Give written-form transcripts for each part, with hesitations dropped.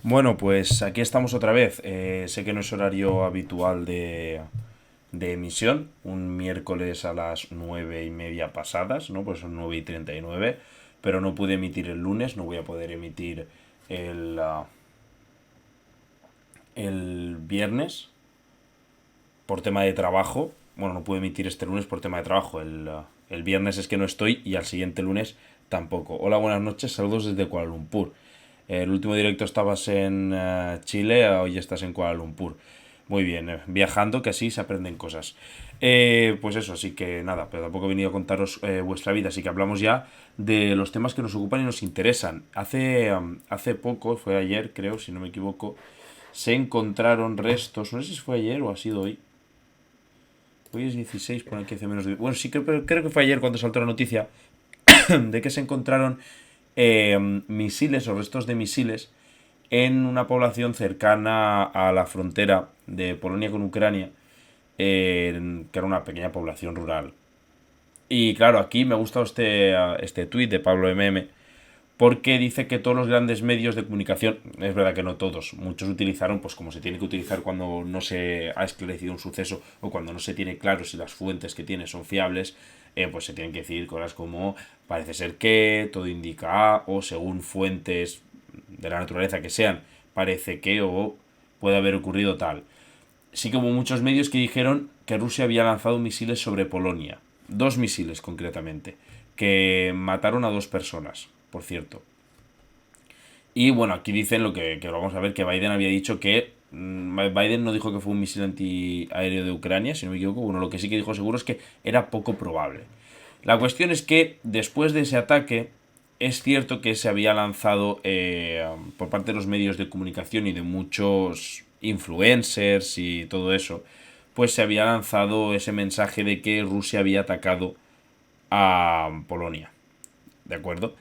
Bueno, pues aquí estamos otra vez. Sé que no es horario habitual de emisión, un miércoles a las 9:30 pasadas, ¿no? Pues son 9:39, pero no pude emitir el lunes, no voy a poder emitir el viernes por tema de trabajo. Bueno, no pude emitir este lunes por tema de trabajo. El viernes es que no estoy y al siguiente lunes tampoco. Hola, buenas noches, saludos desde Kuala Lumpur. El último directo estabas en Chile, hoy estás en Kuala Lumpur. Muy bien, viajando, que así se aprenden cosas. Pues eso, así que nada, pero tampoco he venido a contaros vuestra vida, así que hablamos ya de los temas que nos ocupan y nos interesan. Hace poco, fue ayer creo, si no me equivoco, se encontraron restos, no sé si fue ayer o ha sido hoy. Hoy es 16, por aquí hace menos de... Bueno, sí, creo que fue ayer cuando saltó la noticia de que se encontraron misiles o restos de misiles en una población cercana a la frontera de Polonia con Ucrania, que era una pequeña población rural. Y claro, aquí me ha gustado este tuit de Pablo MM, porque dice que todos los grandes medios de comunicación, es verdad que no todos, muchos utilizaron pues como se tiene que utilizar cuando no se ha esclarecido un suceso o cuando no se tiene claro si las fuentes que tiene son fiables, pues se tienen que decir cosas como parece ser que, todo indica A, o según fuentes de la naturaleza que sean, parece que o puede haber ocurrido tal. Sí que hubo muchos medios que dijeron que Rusia había lanzado misiles sobre Polonia, dos misiles concretamente, que mataron a dos personas, por cierto. Y bueno, aquí dicen lo que vamos a ver, que Biden había dicho que Biden no dijo que fue un misil antiaéreo de Ucrania, si no me equivoco. Bueno, lo que sí que dijo seguro es que era poco probable. La cuestión es que después de ese ataque, es cierto que se había lanzado por parte de los medios de comunicación y de muchos influencers y todo eso, pues se había lanzado ese mensaje de que Rusia había atacado a Polonia. ¿De acuerdo?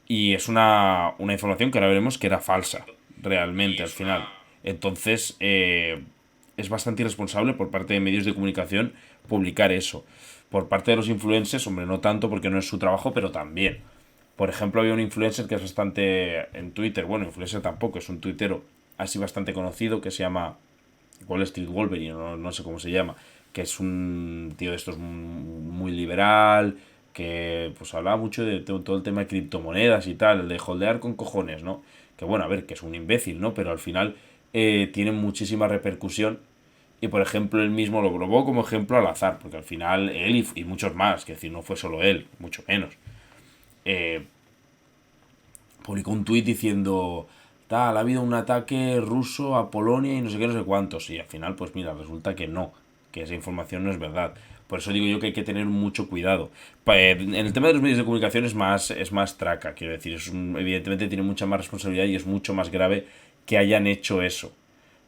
Y es una información que ahora veremos que era falsa, realmente, al final. Entonces, es bastante irresponsable por parte de medios de comunicación publicar eso. Por parte de los influencers, hombre, no tanto porque no es su trabajo, pero también. Por ejemplo, había un influencer que es bastante en Twitter, bueno, influencer tampoco, es un tuitero así bastante conocido que se llama Wall Street Wolverine, no sé cómo se llama, que es un tío de estos muy liberal, que pues hablaba mucho de todo el tema de criptomonedas y tal, de holdear con cojones, ¿no? Que bueno, a ver, que es un imbécil, ¿no? Pero al final tiene muchísima repercusión y por ejemplo él mismo lo probó como ejemplo al azar, porque al final él y muchos más, que decir, no fue solo él, mucho menos, eh, publicó un tuit diciendo tal, ha habido un ataque ruso a Polonia y no sé qué, no sé cuántos. Y al final, pues mira, resulta que no, que esa información no es verdad. Por eso digo yo que hay que tener mucho cuidado. En el tema de los medios de comunicación es más traca, quiero decir, evidentemente tiene mucha más responsabilidad y es mucho más grave que hayan hecho eso.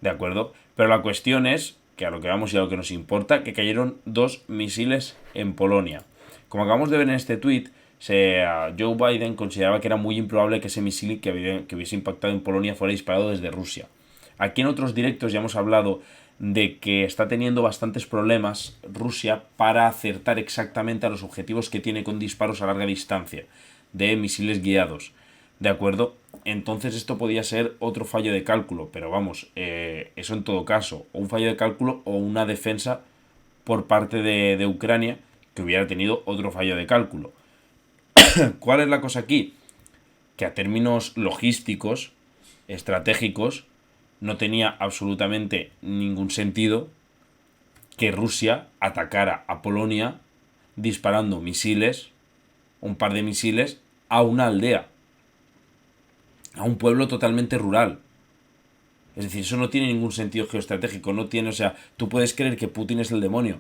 ¿De acuerdo? Pero la cuestión es, que a lo que vamos y a lo que nos importa, que cayeron dos misiles en Polonia. Como acabamos de ver en este tweet, Joe Biden consideraba que era muy improbable que ese misil que hubiese impactado en Polonia fuera disparado desde Rusia. Aquí en otros directos ya hemos hablado de que está teniendo bastantes problemas Rusia para acertar exactamente a los objetivos que tiene con disparos a larga distancia de misiles guiados. ¿De acuerdo? Entonces esto podía ser otro fallo de cálculo, pero vamos, eso en todo caso, o un fallo de cálculo o una defensa por parte de Ucrania que hubiera tenido otro fallo de cálculo. ¿Cuál es la cosa aquí? Que a términos logísticos, estratégicos, no tenía absolutamente ningún sentido que Rusia atacara a Polonia disparando misiles, un par de misiles, a una aldea, a un pueblo totalmente rural. Es decir, eso no tiene ningún sentido geoestratégico, no tiene, o sea, tú puedes creer que Putin es el demonio.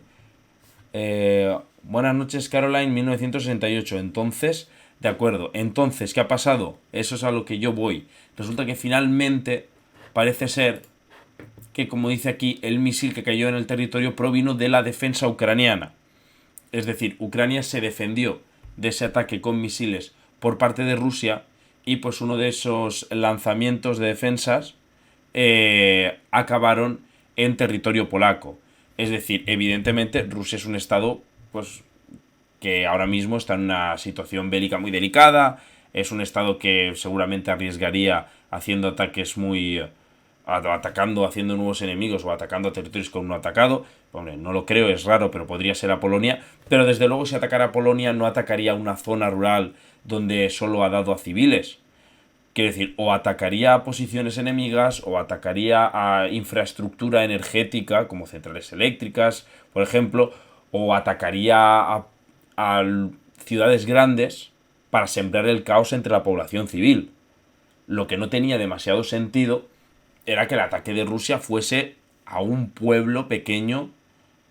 Buenas noches, Caroline, 1968. Entonces, de acuerdo. Entonces, ¿qué ha pasado? Eso es a lo que yo voy. Resulta que finalmente parece ser que, como dice aquí, el misil que cayó en el territorio provino de la defensa ucraniana. Es decir, Ucrania se defendió de ese ataque con misiles por parte de Rusia y pues uno de esos lanzamientos de defensas acabaron en territorio polaco. Es decir, evidentemente Rusia es un estado pues que ahora mismo está en una situación bélica muy delicada, es un estado que seguramente arriesgaría haciendo ataques muy... atacando, haciendo nuevos enemigos o atacando a territorios con uno atacado. Hombre, no lo creo, es raro, pero podría ser a Polonia. Pero desde luego si atacara a Polonia no atacaría una zona rural donde solo ha dado a civiles. Quiero decir, o atacaría a posiciones enemigas o atacaría a infraestructura energética como centrales eléctricas, por ejemplo, o atacaría a ciudades grandes para sembrar el caos entre la población civil. Lo que no tenía demasiado sentido era que el ataque de Rusia fuese a un pueblo pequeño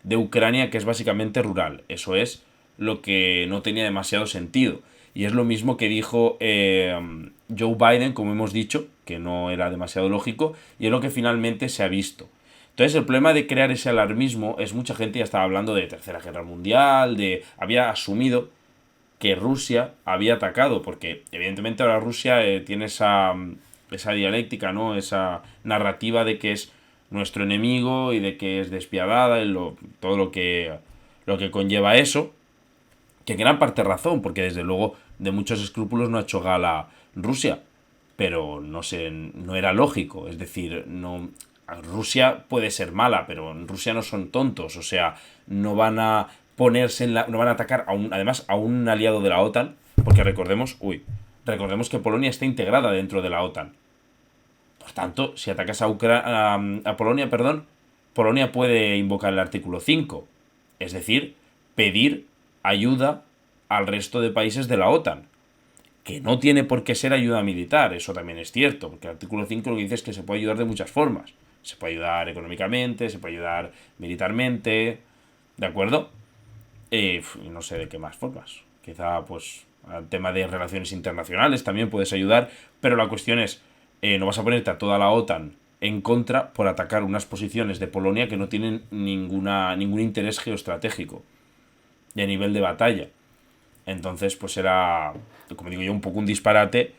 de Ucrania que es básicamente rural. Eso es lo que no tenía demasiado sentido. Y es lo mismo que dijo Joe Biden, como hemos dicho, que no era demasiado lógico, y es lo que finalmente se ha visto. Entonces el problema de crear ese alarmismo es mucha gente ya estaba hablando de Tercera Guerra Mundial, había asumido que Rusia había atacado, porque evidentemente ahora Rusia tiene esa dialéctica, ¿no? Esa narrativa de que es nuestro enemigo y de que es despiadada y todo lo que conlleva eso, que en gran parte razón, porque desde luego de muchos escrúpulos no ha hecho gala Rusia, pero no sé, no era lógico, es decir, no, Rusia puede ser mala, pero en Rusia no son tontos, o sea, no van a ponerse no van a atacar además a un aliado de la OTAN, porque recordemos que Polonia está integrada dentro de la OTAN. Por tanto, si atacas a Polonia, Polonia puede invocar el artículo 5, es decir, pedir ayuda al resto de países de la OTAN. Que no tiene por qué ser ayuda militar, eso también es cierto, porque el artículo 5 lo que dice es que se puede ayudar de muchas formas. Se puede ayudar económicamente, se puede ayudar militarmente, ¿de acuerdo? No sé de qué más formas. Quizá, pues, al tema de relaciones internacionales también puedes ayudar, pero la cuestión es, no vas a ponerte a toda la OTAN en contra por atacar unas posiciones de Polonia que no tienen ningún interés geoestratégico y a nivel de batalla. Entonces, pues era, como digo yo, un poco un disparate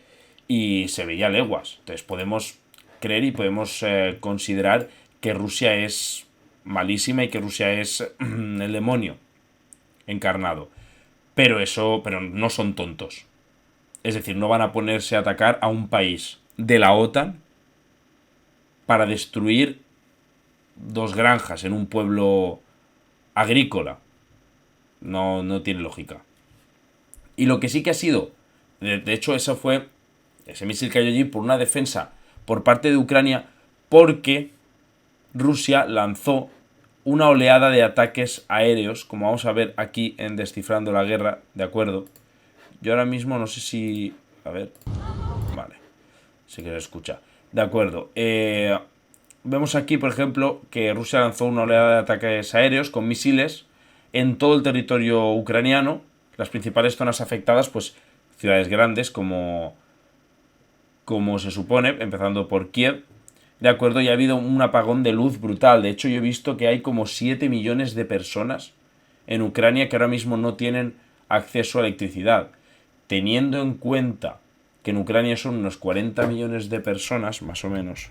y se veía a leguas. Entonces podemos creer y podemos considerar que Rusia es malísima y que Rusia es el demonio encarnado. Pero no son tontos. Es decir, no van a ponerse a atacar a un país de la OTAN para destruir dos granjas en un pueblo agrícola. No tiene lógica. Y lo que sí que ha sido, de hecho ese misil cayó allí por una defensa por parte de Ucrania, porque Rusia lanzó una oleada de ataques aéreos, como vamos a ver aquí en Descifrando la Guerra, ¿de acuerdo? Yo ahora mismo no sé si... A ver... Vale, sí que se escucha. De acuerdo. Vemos aquí, por ejemplo, que Rusia lanzó una oleada de ataques aéreos con misiles en todo el territorio ucraniano. Las principales zonas afectadas, pues ciudades grandes como se supone, empezando por Kiev. De acuerdo, y ha habido un apagón de luz brutal. De hecho, yo he visto que hay como 7 millones de personas en Ucrania que ahora mismo no tienen acceso a electricidad. Teniendo en cuenta que en Ucrania son unos 40 millones de personas, más o menos.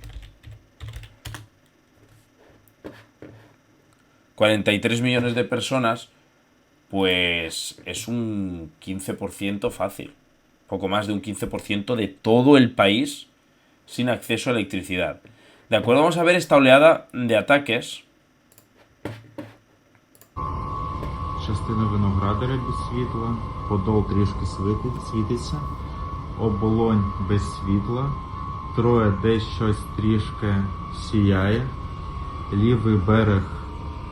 43 millones de personas, pues es un 15% fácil. Poco más de un 15% de todo el país sin acceso a electricidad. De acuerdo, vamos a ver esta oleada de ataques. Частина виноградаря без світла, подол трішки світиться, оболонь без світла, троє десь щось трішки сіяє, лівий берег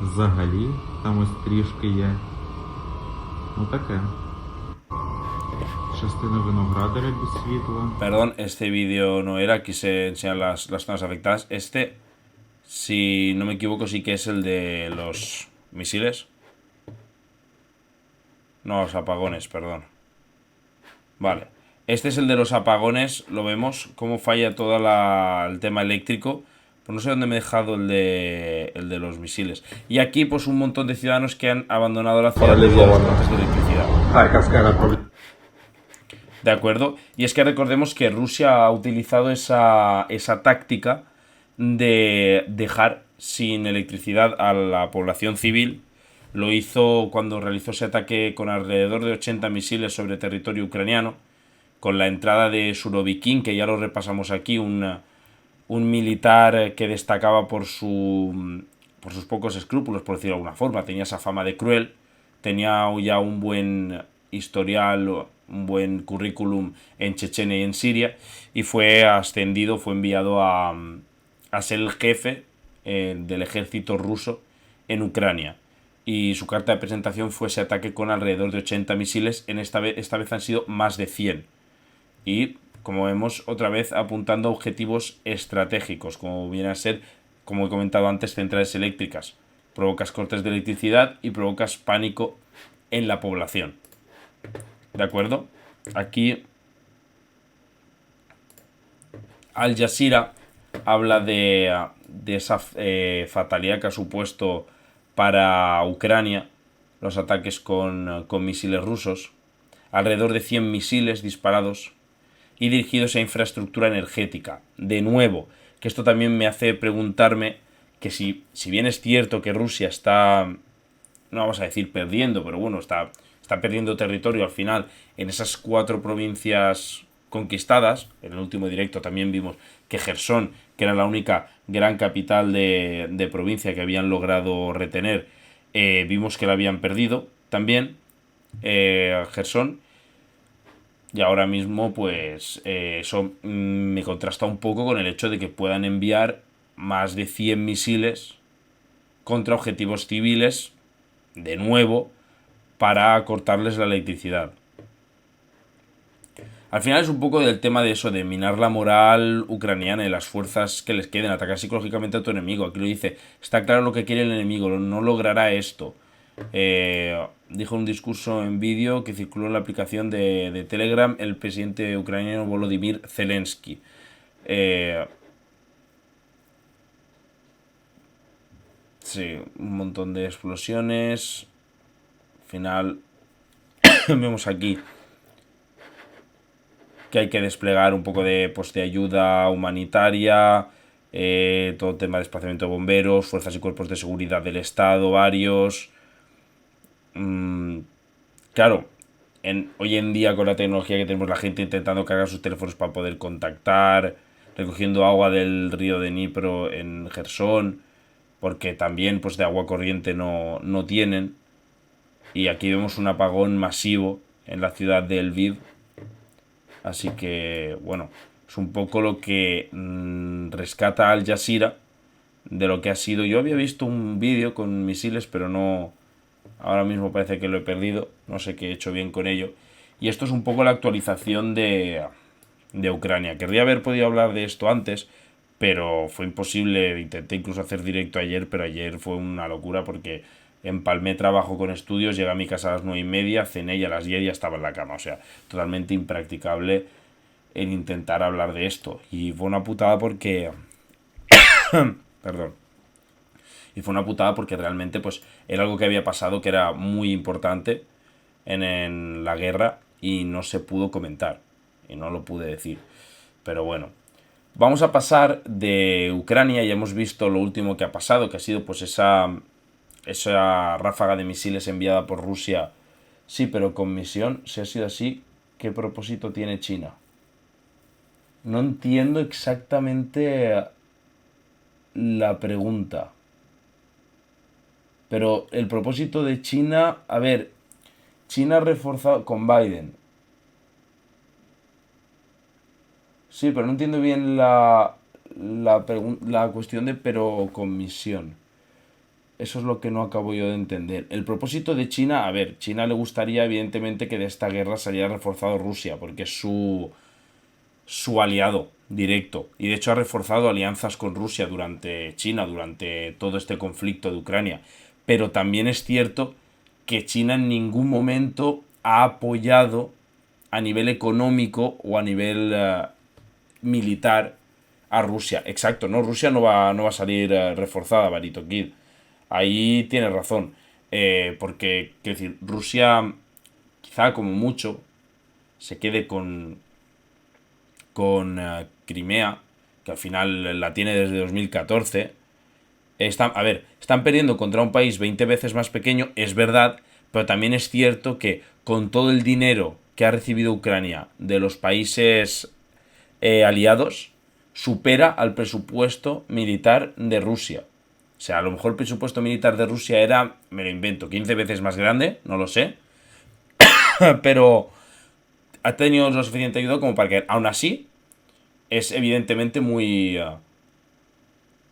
взагалі, там ось трішки є. Ну таке. Частина виноградаря без світла. Perdón, este vídeo no era, quise enseñar las zonas afectadas. Este, si no me equivoco, sí que es el de los misiles. No, los apagones, perdón. Vale. Este es el de los apagones. Lo vemos, cómo falla todo el tema eléctrico. Pues no sé dónde me he dejado el de los misiles. Y aquí, pues un montón de ciudadanos que han abandonado la ciudad debido a las faltas de electricidad. ¿De acuerdo? Y es que recordemos que Rusia ha utilizado esa táctica de dejar sin electricidad a la población civil. Lo hizo cuando realizó ese ataque con alrededor de 80 misiles sobre territorio ucraniano, con la entrada de Surovikin, que ya lo repasamos aquí, un militar que destacaba por sus pocos escrúpulos, por decirlo de alguna forma. Tenía esa fama de cruel, tenía ya un buen historial, un buen currículum en Chechenia y en Siria, y fue ascendido, fue enviado a ser el jefe del ejército ruso en Ucrania. Y su carta de presentación fue ese ataque con alrededor de 80 misiles. Esta vez han sido más de 100. Y, como vemos, otra vez apuntando a objetivos estratégicos, como viene a ser, como he comentado antes, centrales eléctricas. Provocas cortes de electricidad y provocas pánico en la población. ¿De acuerdo? Aquí Al Jazeera habla de esa fatalidad que ha supuesto para Ucrania los ataques con misiles rusos. Alrededor de 100 misiles disparados y dirigidos a infraestructura energética. De nuevo, que esto también me hace preguntarme que si bien es cierto que Rusia está, no vamos a decir perdiendo, pero bueno, está perdiendo territorio al final en esas 4 provincias conquistadas. En el último directo también vimos que Jersón, que era la única gran capital de provincia que habían logrado retener, vimos que la habían perdido también, Jersón. Y ahora mismo pues eso me contrasta un poco con el hecho de que puedan enviar más de 100 misiles contra objetivos civiles, de nuevo, para cortarles la electricidad. Al final es un poco del tema de eso, de minar la moral ucraniana y las fuerzas que les queden, atacar psicológicamente a tu enemigo. Aquí lo dice, está claro lo que quiere el enemigo, no logrará esto. Dijo en un discurso en vídeo que circuló en la aplicación de Telegram el presidente ucraniano Volodymyr Zelensky. Sí, un montón de explosiones. Al final vemos aquí que hay que desplegar un poco de ayuda humanitaria, todo el tema de desplazamiento de bomberos, fuerzas y cuerpos de seguridad del Estado, varios. Claro, hoy en día con la tecnología que tenemos, la gente intentando cargar sus teléfonos para poder contactar, recogiendo agua del río de Dnipro en Jersón, porque también pues de agua corriente no tienen. Y aquí vemos un apagón masivo en la ciudad de Lviv. Así que, bueno, es un poco lo que rescata Al Jazeera de lo que ha sido. Yo había visto un vídeo con misiles, pero no. Ahora mismo parece que lo he perdido. No sé qué he hecho bien con ello. Y esto es un poco la actualización de Ucrania. Querría haber podido hablar de esto antes, pero fue imposible. Intenté incluso hacer directo ayer, pero ayer fue una locura porque empalmé trabajo con estudios, llegué a mi casa a las 9:30, cené y a las 10 ya estaba en la cama. O sea, totalmente impracticable el intentar hablar de esto. Y fue una putada porque... Perdón. Y fue una putada porque realmente pues era algo que había pasado que era muy importante en la guerra y no se pudo comentar. Y no lo pude decir. Pero bueno. Vamos a pasar de Ucrania. Ya hemos visto lo último que ha pasado, que ha sido pues esa ráfaga de misiles enviada por Rusia. Sí, pero con misión, si ha sido así, ¿qué propósito tiene China? No entiendo exactamente la pregunta. Pero el propósito de China... A ver, China ha reforzado con Biden. Sí, pero no entiendo bien la cuestión de pero con misión. Eso es lo que no acabo yo de entender. El propósito de China, a ver, China le gustaría evidentemente que de esta guerra saliera reforzado Rusia, porque es su aliado directo. Y de hecho ha reforzado alianzas con Rusia durante todo este conflicto de Ucrania. Pero también es cierto que China en ningún momento ha apoyado a nivel económico o a nivel militar a Rusia. Exacto, ¿no? Rusia no va a salir reforzada, Barito Kid. Ahí tienes razón. Porque, quiero decir, Rusia quizá como mucho se quede con Crimea, que al final la tiene desde 2014. Están perdiendo contra un país 20 veces más pequeño, es verdad, pero también es cierto que con todo el dinero que ha recibido Ucrania de los países aliados supera al presupuesto militar de Rusia. O sea, a lo mejor el presupuesto militar de Rusia era, me lo invento, 15 veces más grande, no lo sé. Pero ha tenido lo suficiente ayuda como para que, aún así, es evidentemente muy...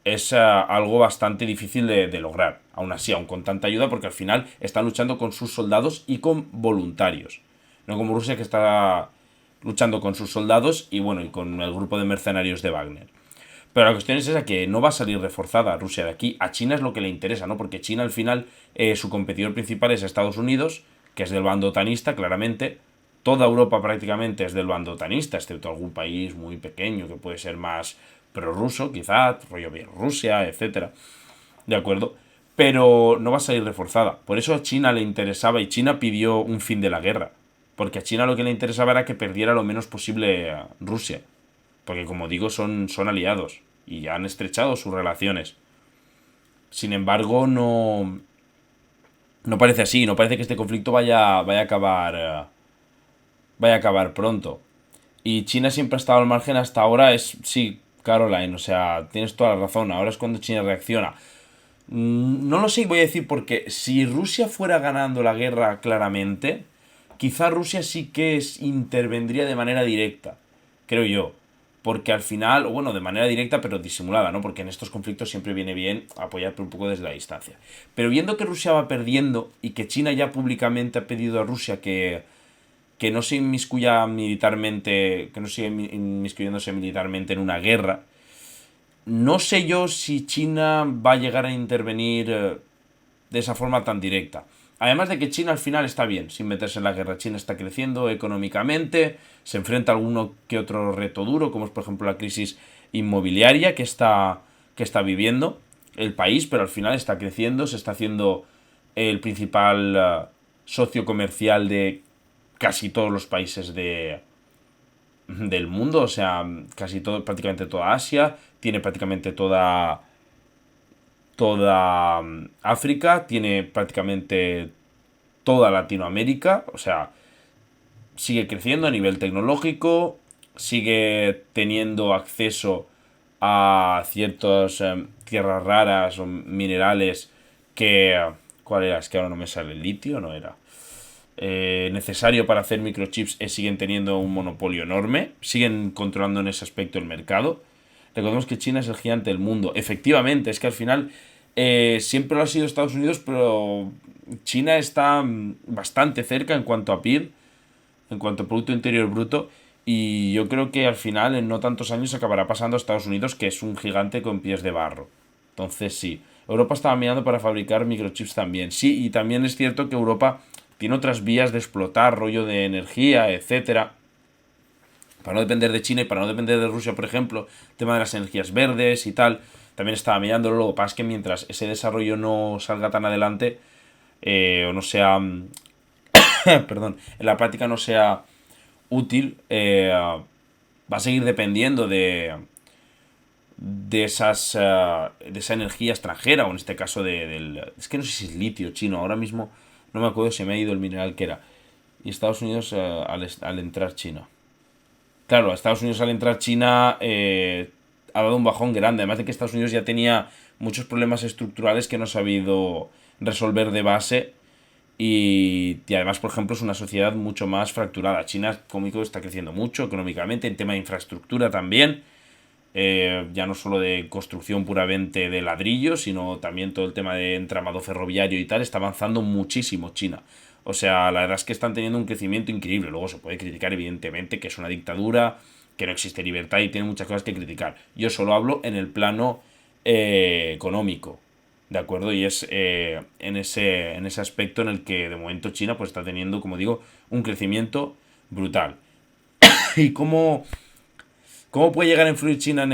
es algo bastante difícil de lograr. Aún así, aún con tanta ayuda, porque al final están luchando con sus soldados y con voluntarios. No como Rusia, que está luchando con sus soldados y bueno, y con el grupo de mercenarios de Wagner. Pero la cuestión es esa, que no va a salir reforzada Rusia de aquí. A China es lo que le interesa, ¿no? Porque China al final, su competidor principal es Estados Unidos, que es del bando otanista, claramente. Toda Europa prácticamente es del bando otanista, excepto algún país muy pequeño que puede ser más prorruso, quizá, rollo Bielorrusia, etcétera. ¿De acuerdo? Pero no va a salir reforzada. Por eso a China le interesaba, y China pidió un fin de la guerra. Porque a China lo que le interesaba era que perdiera lo menos posible a Rusia. Porque como digo, son aliados y ya han estrechado sus relaciones. Sin embargo, no parece así. No parece que este conflicto vaya a acabar pronto. Y China siempre ha estado al margen hasta ahora. Sí, Caroline, o sea, tienes toda la razón. Ahora es cuando China reacciona. No lo sé, voy a decir, porque si Rusia fuera ganando la guerra claramente, quizá Rusia sí que intervendría de manera directa, creo yo. Porque al final, o bueno, de manera directa pero disimulada, ¿no? Porque en estos conflictos siempre viene bien apoyar un poco desde la distancia. Pero viendo que Rusia va perdiendo y que China ya públicamente ha pedido a Rusia que no se inmiscuya militarmente, que no siga inmiscuyéndose militarmente en una guerra, no sé yo si China va a llegar a intervenir de esa forma tan directa. Además de que China al final está bien, sin meterse en la guerra. China está creciendo económicamente, se enfrenta a alguno que otro reto duro, como es por ejemplo la crisis inmobiliaria que está viviendo el país, pero al final está creciendo, se está haciendo el principal socio comercial de casi todos los países del mundo, o sea, casi todo, prácticamente toda Asia, tiene prácticamente toda África, tiene prácticamente toda Latinoamérica, o sea, sigue creciendo a nivel tecnológico, sigue teniendo acceso a ciertas tierras raras o minerales que... ¿Cuál era? Es que ahora no me sale. ¿El litio? No era. Necesario para hacer microchips, siguen teniendo un monopolio enorme, siguen controlando en ese aspecto el mercado. Recordemos que China es el gigante del mundo. Efectivamente, es que al final siempre lo ha sido Estados Unidos, pero China está bastante cerca en cuanto a PIB, en cuanto a Producto Interior Bruto, y yo creo que al final en no tantos años acabará pasando a Estados Unidos, que es un gigante con pies de barro. Entonces sí, Europa estaba mirando para fabricar microchips también. Sí, y también es cierto que Europa tiene otras vías de explotar, rollo de energía, etcétera, para no depender de China y para no depender de Rusia, por ejemplo, el tema de las energías verdes y tal. También estaba mirándolo. Lo que pasa es que mientras ese desarrollo no salga tan adelante, o no sea, perdón, en la práctica no sea útil, va a seguir dependiendo de esa energía extranjera, o en este caso es que no sé si es litio chino, ahora mismo no me acuerdo, se me ha ido el mineral que era. Y Estados Unidos al entrar China. Claro, a Estados Unidos al entrar China ha dado un bajón grande. Además de que Estados Unidos ya tenía muchos problemas estructurales que no ha sabido resolver de base. Y además, por ejemplo, es una sociedad mucho más fracturada. China, como digo, está creciendo mucho económicamente, en tema de infraestructura también. Ya no solo de construcción puramente de ladrillo, sino también todo el tema de entramado ferroviario y tal. Está avanzando muchísimo China. O sea, la verdad es que están teniendo un crecimiento increíble. Luego se puede criticar, evidentemente, que es una dictadura, que no existe libertad y tiene muchas cosas que criticar. Yo solo hablo en el plano económico, ¿de acuerdo? Y es en ese aspecto en el que de momento China pues está teniendo, como digo, un crecimiento brutal. ¿Y cómo puede llegar a influir China en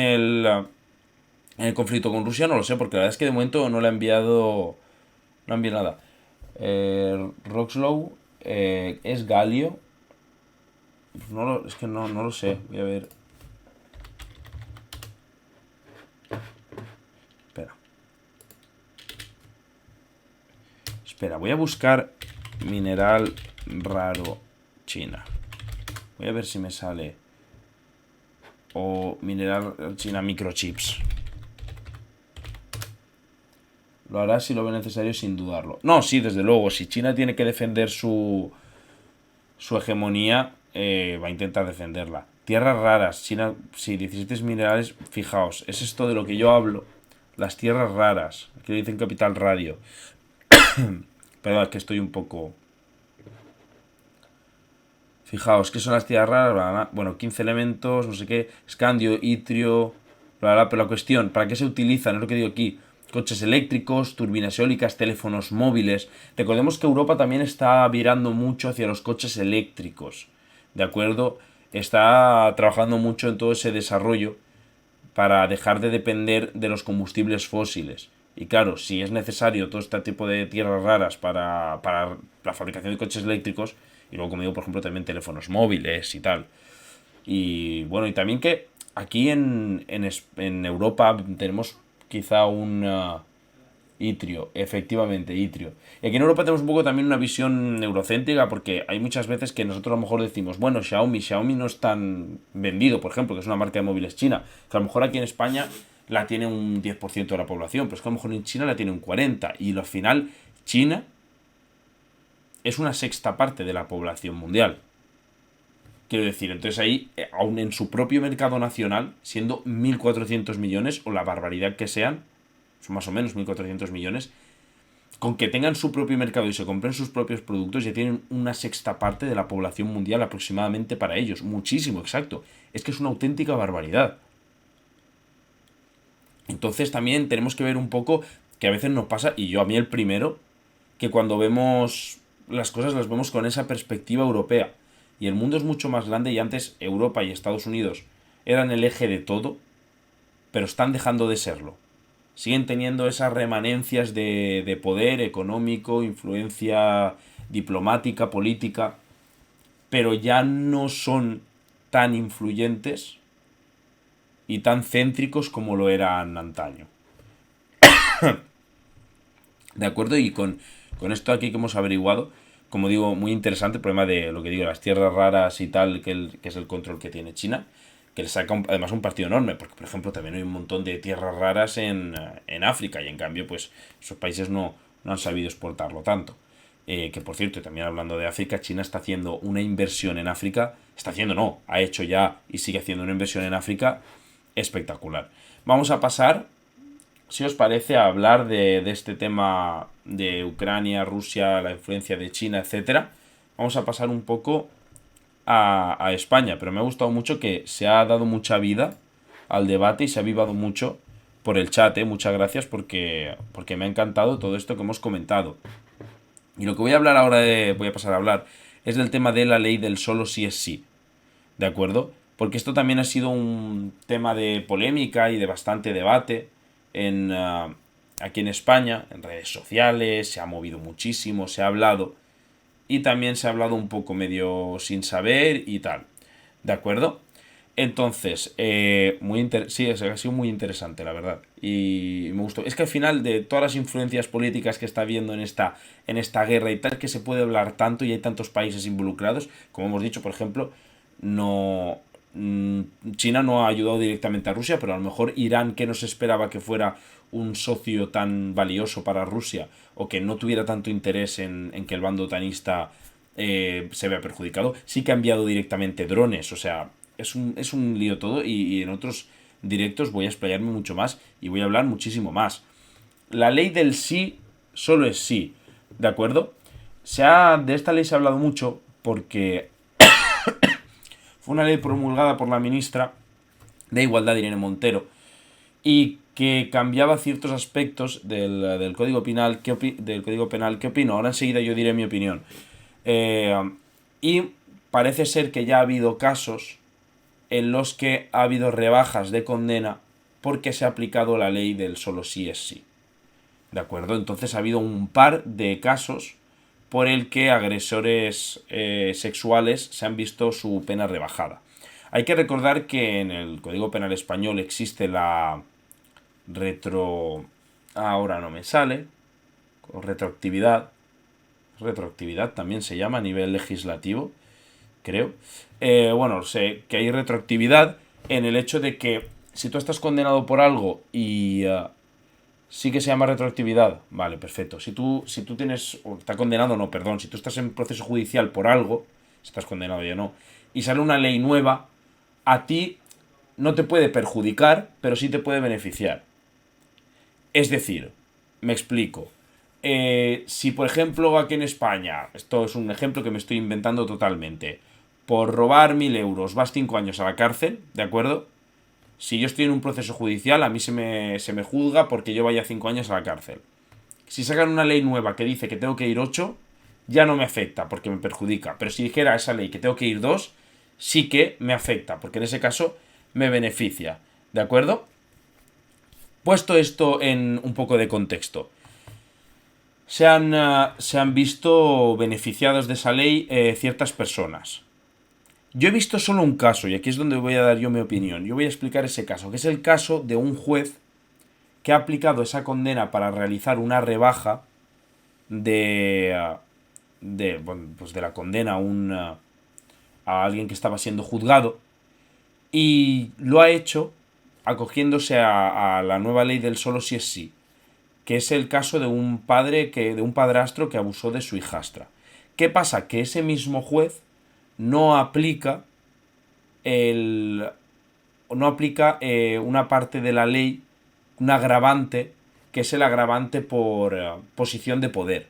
el conflicto con Rusia? No lo sé, porque la verdad es que de momento no le ha enviado nada. Roxlow es Galio. Es que no lo sé. Voy a ver. Espera, voy a buscar mineral raro China. Voy a ver si me sale. O mineral China microchips. Lo hará si lo ve necesario sin dudarlo. No, sí, desde luego. Si China tiene que defender su hegemonía, va a intentar defenderla. Tierras raras. China, sí, 17 minerales. Fijaos, es esto de lo que yo hablo. Las tierras raras. Aquí lo dicen capital radio. Perdón, que estoy un poco... Fijaos, ¿qué son las tierras raras? Bueno, 15 elementos, no sé qué. Escandio, itrio... Bla, bla, pero la cuestión, ¿para qué se utilizan? Es lo que digo aquí. Coches eléctricos, turbinas eólicas, teléfonos móviles. Recordemos que Europa también está virando mucho hacia los coches eléctricos. ¿De acuerdo? Está trabajando mucho en todo ese desarrollo para dejar de depender de los combustibles fósiles. Y claro, si es necesario todo este tipo de tierras raras para la fabricación de coches eléctricos, y luego, como digo, por ejemplo, también teléfonos móviles y tal. Y bueno, y también que aquí en Europa tenemos quizá un itrio, efectivamente, itrio. Y aquí en Europa tenemos un poco también una visión eurocéntrica porque hay muchas veces que nosotros a lo mejor decimos, bueno, Xiaomi no es tan vendido, por ejemplo, que es una marca de móviles china, que a lo mejor aquí en España la tiene un 10% de la población, pero es que a lo mejor en China la tiene un 40%, y al final China es una sexta parte de la población mundial. Quiero decir, entonces ahí, aún en su propio mercado nacional, siendo 1.400 millones, o la barbaridad que sean, son más o menos 1.400 millones, con que tengan su propio mercado y se compren sus propios productos, ya tienen una sexta parte de la población mundial aproximadamente para ellos. Muchísimo, exacto. Es que es una auténtica barbaridad. Entonces también tenemos que ver un poco que a veces nos pasa, y yo a mí el primero, que cuando vemos las cosas las vemos con esa perspectiva europea. Y el mundo es mucho más grande y antes Europa y Estados Unidos eran el eje de todo, pero están dejando de serlo. Siguen teniendo esas remanencias de poder económico, influencia diplomática, política, pero ya no son tan influyentes y tan céntricos como lo eran antaño. ¿De acuerdo? Y con esto aquí que hemos averiguado, como digo, muy interesante el problema de lo que digo, las tierras raras y tal, que es el control que tiene China, que le saca además un partido enorme, porque por ejemplo también hay un montón de tierras raras en África, y en cambio pues esos países no han sabido exportarlo tanto. Que por cierto, también hablando de África, China está haciendo una inversión en África, ha hecho ya y sigue haciendo una inversión en África espectacular. Vamos a pasar, si os parece, a hablar de este tema de Ucrania, Rusia, la influencia de China, etcétera. Vamos a pasar un poco a España, pero me ha gustado mucho que se ha dado mucha vida al debate y se ha avivado mucho por el chat, muchas gracias porque me ha encantado todo esto que hemos comentado. Y lo que voy a hablar ahora, voy a pasar a hablar, es del tema de la ley del solo sí es sí, ¿de acuerdo? Porque esto también ha sido un tema de polémica y de bastante debate aquí en España, en redes sociales, se ha movido muchísimo, se ha hablado, y también se ha hablado un poco medio sin saber y tal, ¿de acuerdo? Entonces, sí, ha sido muy interesante, la verdad, y me gustó. Es que al final de todas las influencias políticas que está habiendo en esta guerra y tal, que se puede hablar tanto y hay tantos países involucrados, como hemos dicho, por ejemplo, no... China no ha ayudado directamente a Rusia, pero a lo mejor Irán, que no se esperaba que fuera un socio tan valioso para Rusia, o que no tuviera tanto interés en que el bando otanista se vea perjudicado, sí que ha enviado directamente drones. O sea, es un lío todo, y en otros directos voy a explayarme mucho más y voy a hablar muchísimo más. La ley del sí solo es sí, ¿de acuerdo? De esta ley se ha hablado mucho porque fue una ley promulgada por la ministra de Igualdad, Irene Montero, y que cambiaba ciertos aspectos del Código Penal. ¿Qué opino? Ahora enseguida yo diré mi opinión. Y parece ser que ya ha habido casos en los que ha habido rebajas de condena porque se ha aplicado la ley del solo sí es sí. ¿De acuerdo? Entonces ha habido un par de casos por el que agresores sexuales se han visto su pena rebajada. Hay que recordar que en el Código Penal español existe la ahora no me sale, retroactividad también se llama a nivel legislativo, creo. Bueno, sé que hay retroactividad en el hecho de que si tú estás condenado por algo y sí que se llama retroactividad, vale, perfecto. Si tú tienes, o está condenado, no, perdón, si tú estás en proceso judicial por algo, si estás condenado ya no, y sale una ley nueva, a ti no te puede perjudicar, pero sí te puede beneficiar. Es decir, me explico. Si por ejemplo aquí en España, esto es un ejemplo que me estoy inventando totalmente, por robar 1.000 euros vas 5 años a la cárcel, ¿de acuerdo? Si yo estoy en un proceso judicial, a mí se me juzga porque yo vaya 5 años a la cárcel. Si sacan una ley nueva que dice que tengo que ir 8, ya no me afecta porque me perjudica. Pero si dijera esa ley que tengo que ir 2, sí que me afecta, porque en ese caso me beneficia. ¿De acuerdo? Puesto esto en un poco de contexto, se han visto beneficiados de esa ley ciertas personas. Yo he visto solo un caso, y aquí es donde voy a dar yo mi opinión. Yo voy a explicar ese caso, que es el caso de un juez que ha aplicado esa condena para realizar una rebaja bueno, pues de la condena a alguien que estaba siendo juzgado, y lo ha hecho acogiéndose a la nueva ley del solo si es sí, que es el caso de un de un padrastro que abusó de su hijastra. ¿Qué pasa? Que ese mismo juez no aplica el no aplica una parte de la ley, un agravante, que es el agravante por posición de poder.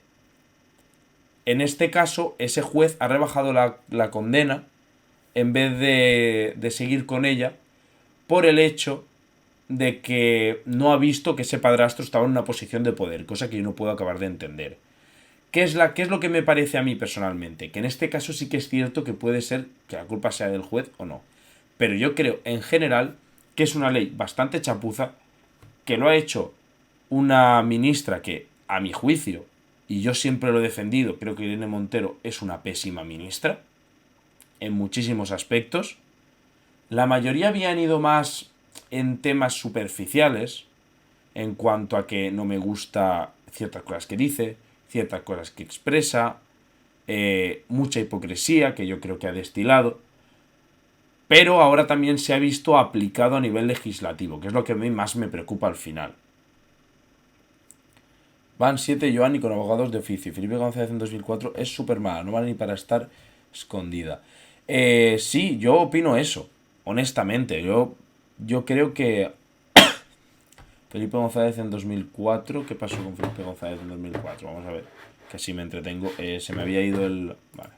En este caso, ese juez ha rebajado la condena en vez de seguir con ella por el hecho de que no ha visto que ese padrastro estaba en una posición de poder, cosa que yo no puedo acabar de entender. ¿Qué es lo que me parece a mí personalmente? Que en este caso sí que es cierto que puede ser que la culpa sea del juez o no. Pero yo creo, en general, que es una ley bastante chapuza, que lo ha hecho una ministra que, a mi juicio, y yo siempre lo he defendido, creo que Irene Montero es una pésima ministra, en muchísimos aspectos. La mayoría habían ido más en temas superficiales, en cuanto a que no me gusta ciertas cosas que dice, ciertas cosas que expresa, mucha hipocresía que yo creo que ha destilado, pero ahora también se ha visto aplicado a nivel legislativo, que es lo que a mí más me preocupa al final. Van 7 Joan y con abogados de oficio. Felipe González en 2004 es súper mala, no vale ni para estar escondida. Sí, yo opino eso, honestamente. Yo creo que Felipe González en 2004. ¿Qué pasó con Felipe González en 2004? Vamos a ver, que así me entretengo. Se me había ido el... Vale.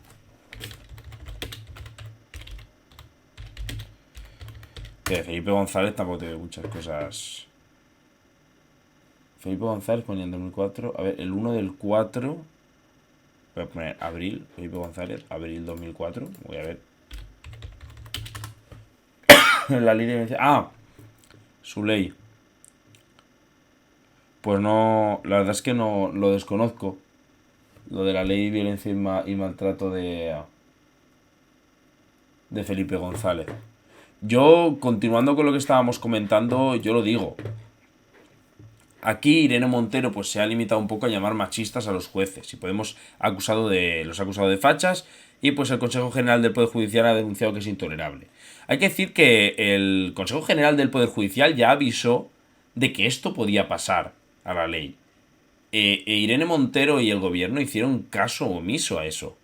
Que Felipe González tampoco tiene muchas cosas. Felipe González ponía en 2004. A ver, el 1 del 4. Voy a poner abril. Felipe González, abril 2004. Voy a ver. La ley de violencia. Ah, su ley. Pues no, la verdad es que no lo desconozco. Lo de la ley de violencia y maltrato de Felipe González. Yo, continuando con lo que estábamos comentando, yo lo digo. Aquí Irene Montero pues se ha limitado un poco a llamar machistas a los jueces y los ha acusado de fachas, y pues el Consejo General del Poder Judicial ha denunciado que es intolerable. Hay que decir que el Consejo General del Poder Judicial ya avisó de que esto podía pasar a la ley. Irene Montero y el gobierno hicieron caso omiso a eso.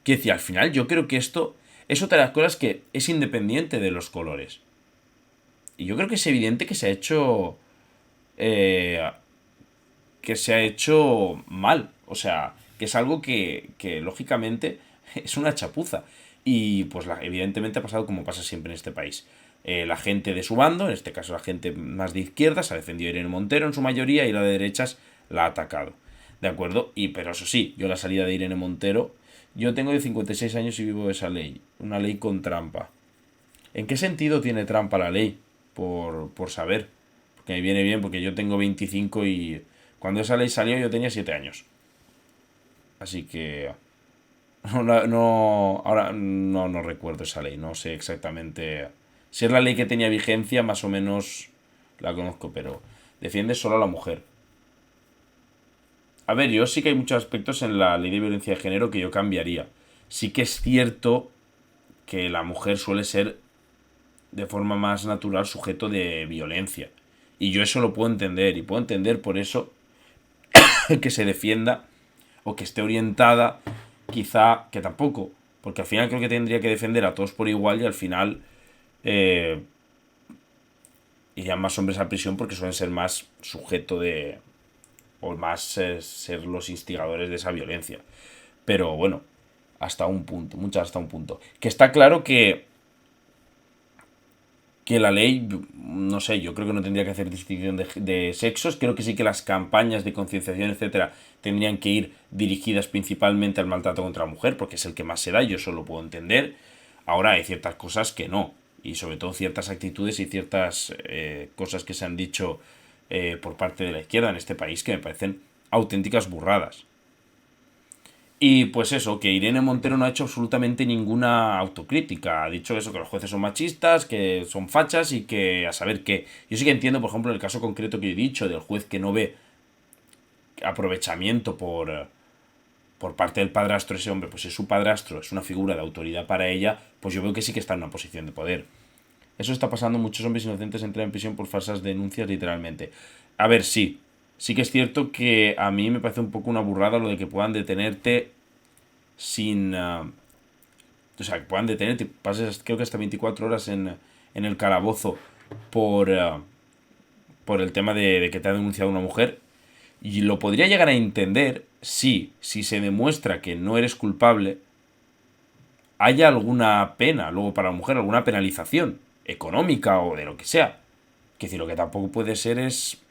Que decir, al final yo creo que esto es otra de las cosas que es independiente de los colores. Y yo creo que es evidente que se ha hecho... mal. O sea, que es algo que lógicamente es una chapuza. Y pues evidentemente ha pasado como pasa siempre en este país. La gente de su bando, en este caso la gente más de izquierdas, ha defendido a Irene Montero en su mayoría, y la de derechas la ha atacado. ¿De acuerdo? Pero eso sí, yo la salida de Irene Montero, yo tengo de 56 años y vivo esa ley. Una ley con trampa. ¿En qué sentido tiene trampa la ley? Por saber. Porque me viene bien, porque yo tengo 25 y cuando esa ley salió yo tenía 7 años. Así que... ahora no recuerdo esa ley, no sé exactamente... Si es la ley que tenía vigencia, más o menos la conozco, pero defiende solo a la mujer. A ver, yo sí que hay muchos aspectos en la ley de violencia de género que yo cambiaría. sí que es cierto que la mujer suele ser de forma más natural sujeto de violencia. Y yo eso lo puedo entender, y puedo entender por eso que se defienda o que esté orientada, quizá que tampoco, porque al final creo que tendría que defender a todos por igual y al final eh, irían más hombres a prisión porque suelen ser más sujeto de, o más ser los instigadores de esa violencia. Pero bueno, hasta un punto, muchas hasta un punto. Que está claro que la ley, no sé, yo creo que no tendría que hacer distinción de sexos. Creo que sí que las campañas de concienciación, etcétera, tendrían que ir dirigidas principalmente al maltrato contra la mujer, porque es el que más se da, yo eso lo puedo entender. Ahora hay ciertas cosas que no, y sobre todo ciertas actitudes y ciertas cosas que se han dicho por parte de la izquierda en este país que me parecen auténticas burradas. Y pues eso, que Irene Montero no ha hecho absolutamente ninguna autocrítica. Ha dicho eso, que los jueces son machistas, que son fachas y que a saber qué. Yo sí que entiendo, por ejemplo, el caso concreto que he dicho del juez que no ve aprovechamiento por parte del padrastro, ese hombre, pues es su padrastro, es una figura de autoridad para ella, pues yo veo que sí que está en una posición de poder. Eso está pasando, muchos hombres inocentes entran en prisión por falsas denuncias, literalmente. A ver, sí. Sí que es cierto que a mí me parece un poco una burrada lo de que puedan detenerte sin... o sea, que puedan detenerte, pases creo que hasta 24 horas en el calabozo por, por el tema de que te ha denunciado una mujer. Y lo podría llegar a entender si se demuestra que no eres culpable, haya alguna pena luego para la mujer, alguna penalización económica o de lo que sea. Que decir, lo que tampoco puede ser es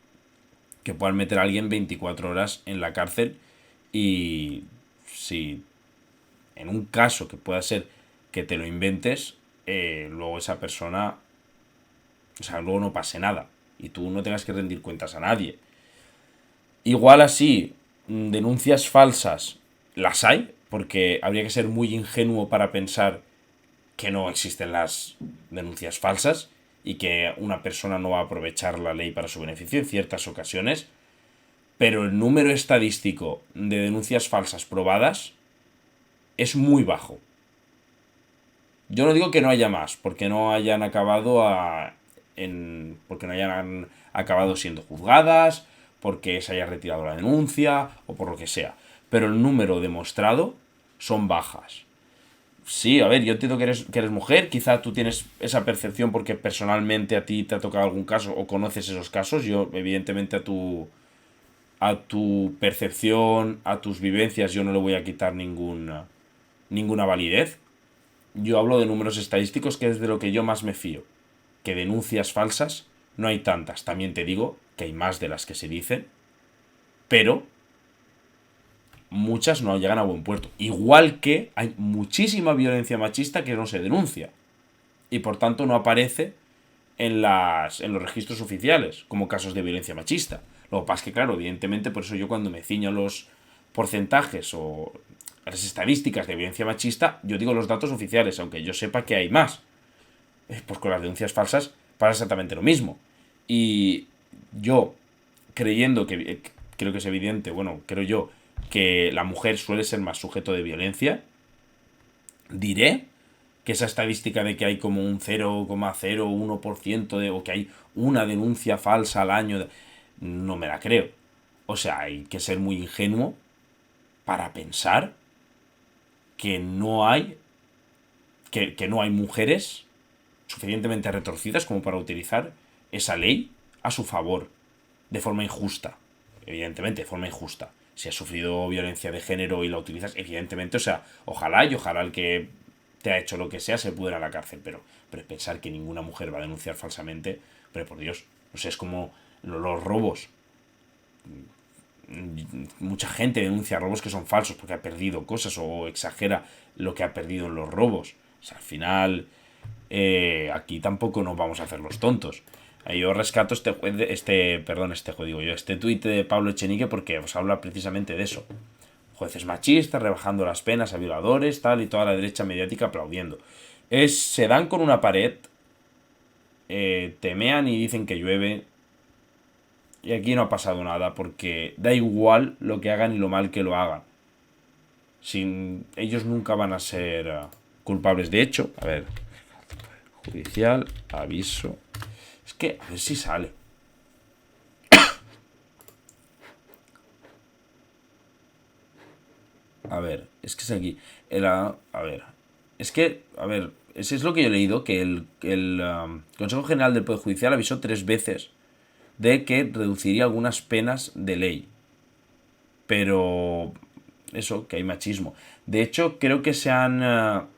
que puedan meter a alguien 24 horas en la cárcel y si en un caso que pueda ser que te lo inventes, luego esa persona, o sea, luego no pase nada y tú no tengas que rendir cuentas a nadie. Igual así, denuncias falsas las hay, porque habría que ser muy ingenuo para pensar que no existen las denuncias falsas y que una persona no va a aprovechar la ley para su beneficio en ciertas ocasiones, pero el número estadístico de denuncias falsas probadas es muy bajo. Yo no digo que no haya más, porque no hayan acabado porque no hayan acabado siendo juzgadas, porque se haya retirado la denuncia o por lo que sea. Pero el número demostrado son bajas. Sí, a ver, yo entiendo que eres mujer, quizá tú tienes esa percepción porque personalmente a ti te ha tocado algún caso o conoces esos casos. Yo, evidentemente, a tu percepción, a tus vivencias, yo no le voy a quitar ninguna validez. Yo hablo de números estadísticos, que es de lo que yo más me fío. Que denuncias falsas no hay tantas. También te digo que hay más de las que se dicen, pero muchas no llegan a buen puerto. Igual que hay muchísima violencia machista que no se denuncia y por tanto no aparece en los registros oficiales como casos de violencia machista. Lo que pasa es que, claro, evidentemente, por eso yo cuando me ciño a los porcentajes o las estadísticas de violencia machista, yo digo los datos oficiales, aunque yo sepa que hay más. Pues con las denuncias falsas pasa exactamente lo mismo. Y yo, creyendo que creo que es evidente, bueno, creo yo, que la mujer suele ser más sujeto de violencia, diré que esa estadística de que hay como un 0,01% o que hay una denuncia falsa al año, no me la creo. O sea, hay que ser muy ingenuo para pensar que no hay que no hay mujeres suficientemente retorcidas como para utilizar esa ley a su favor de forma injusta. Evidentemente, de forma injusta. Si has sufrido violencia de género y la utilizas, evidentemente, o sea, ojalá el que te ha hecho lo que sea se pudiera a la cárcel, pero pensar que ninguna mujer va a denunciar falsamente, pero por Dios, no sé, es como los robos. Mucha gente denuncia robos que son falsos porque ha perdido cosas o exagera lo que ha perdido en los robos. O sea, al final, aquí tampoco nos vamos a hacer los tontos. Yo rescato este tuit de Pablo Echenique porque os habla precisamente de eso. Jueces machistas, rebajando las penas a violadores, tal, y toda la derecha mediática aplaudiendo. Se dan con una pared, temean y dicen que llueve. Y aquí no ha pasado nada porque da igual lo que hagan y lo mal que lo hagan. Ellos nunca van a ser culpables. De hecho, a ver, judicial, aviso. Es que, a ver si sale. A ver, es que es aquí. A ver, es que, a ver, ese es lo que yo he leído, que el Consejo General del Poder Judicial avisó 3 veces de que reduciría algunas penas de ley. Pero eso, que hay machismo. De hecho, creo que se han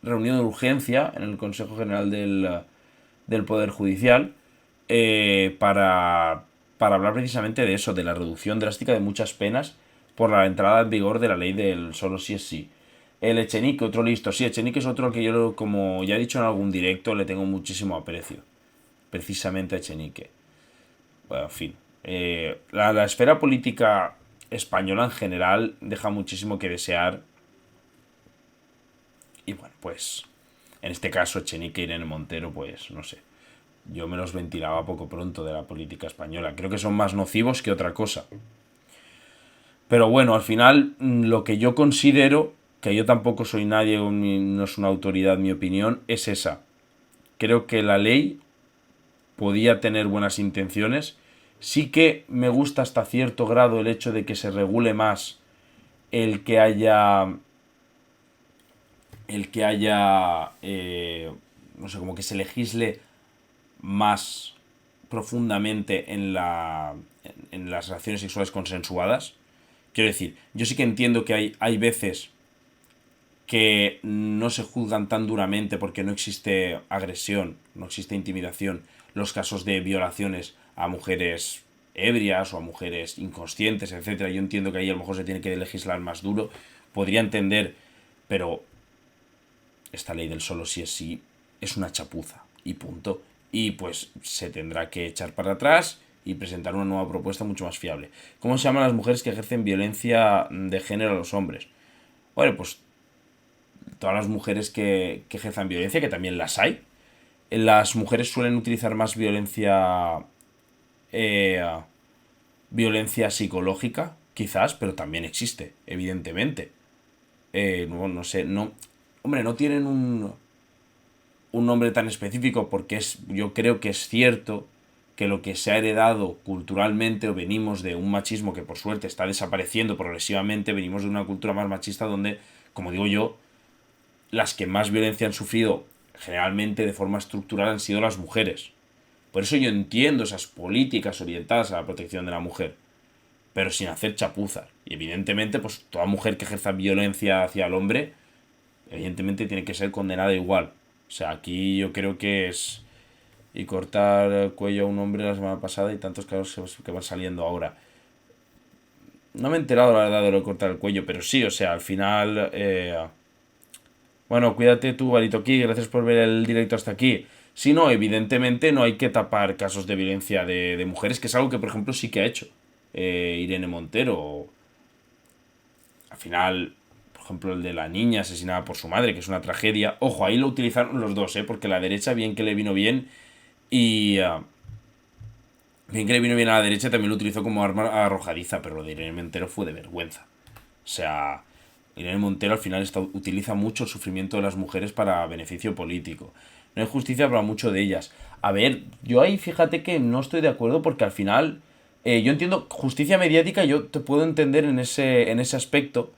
reunido de urgencia en el Consejo General del Poder Judicial para hablar precisamente de eso, de la reducción drástica de muchas penas por la entrada en vigor de la ley del solo sí es sí. El Echenique, otro listo. Sí, Echenique es otro que yo, como ya he dicho en algún directo, le tengo muchísimo aprecio. Precisamente a Echenique. Bueno, en fin. La esfera política española en general deja muchísimo que desear. Y bueno, pues en este caso Echenique y Irene Montero, pues no sé. Yo me los ventilaba poco pronto de la política española. Creo que son más nocivos que otra cosa. Pero bueno, al final lo que yo considero, que yo tampoco soy nadie, no es una autoridad mi opinión, es esa. Creo que la ley podía tener buenas intenciones. Sí que me gusta hasta cierto grado el hecho de que se regule más el que haya no sé, como que se legisle más profundamente en las relaciones sexuales consensuadas. Quiero decir, yo sí que entiendo que hay veces que no se juzgan tan duramente porque no existe agresión, no existe intimidación, los casos de violaciones a mujeres ebrias o a mujeres inconscientes, etcétera. Yo entiendo que ahí a lo mejor se tiene que legislar más duro, podría entender, pero esta ley del solo sí es sí es una chapuza y punto. Y pues se tendrá que echar para atrás y presentar una nueva propuesta mucho más fiable. ¿Cómo se llaman las mujeres que ejercen violencia de género a los hombres? Bueno, pues todas las mujeres que ejerzan violencia, que también las hay. Las mujeres suelen utilizar más violencia psicológica, quizás, pero también existe, evidentemente. No sé, no. Hombre, no tienen un nombre tan específico porque yo creo que es cierto que lo que se ha heredado culturalmente, o venimos de un machismo que por suerte está desapareciendo progresivamente, venimos de una cultura más machista donde, como digo yo, las que más violencia han sufrido generalmente de forma estructural han sido las mujeres. Por eso yo entiendo esas políticas orientadas a la protección de la mujer, pero sin hacer chapuzas. Y evidentemente, pues toda mujer que ejerza violencia hacia el hombre, evidentemente tiene que ser condenada igual. O sea, aquí yo creo que es... Y cortar el cuello a un hombre la semana pasada y tantos casos que van saliendo ahora. No me he enterado la verdad de lo de cortar el cuello, pero sí, o sea, al final... Bueno, cuídate tú, Barito aquí, gracias por ver el directo hasta aquí. Si no, evidentemente no hay que tapar casos de violencia de mujeres, que es algo que, por ejemplo, sí que ha hecho Irene Montero. Al final, por ejemplo, el de la niña asesinada por su madre, que es una tragedia. Ojo, ahí lo utilizaron los dos, porque la derecha, bien que le vino bien, y bien que le vino bien a la derecha, también lo utilizó como arma arrojadiza, pero lo de Irene Montero fue de vergüenza. O sea, Irene Montero al final utiliza mucho el sufrimiento de las mujeres para beneficio político. No hay justicia para mucho de ellas. A ver, yo ahí fíjate que no estoy de acuerdo porque al final... yo entiendo justicia mediática, yo te puedo entender en ese aspecto,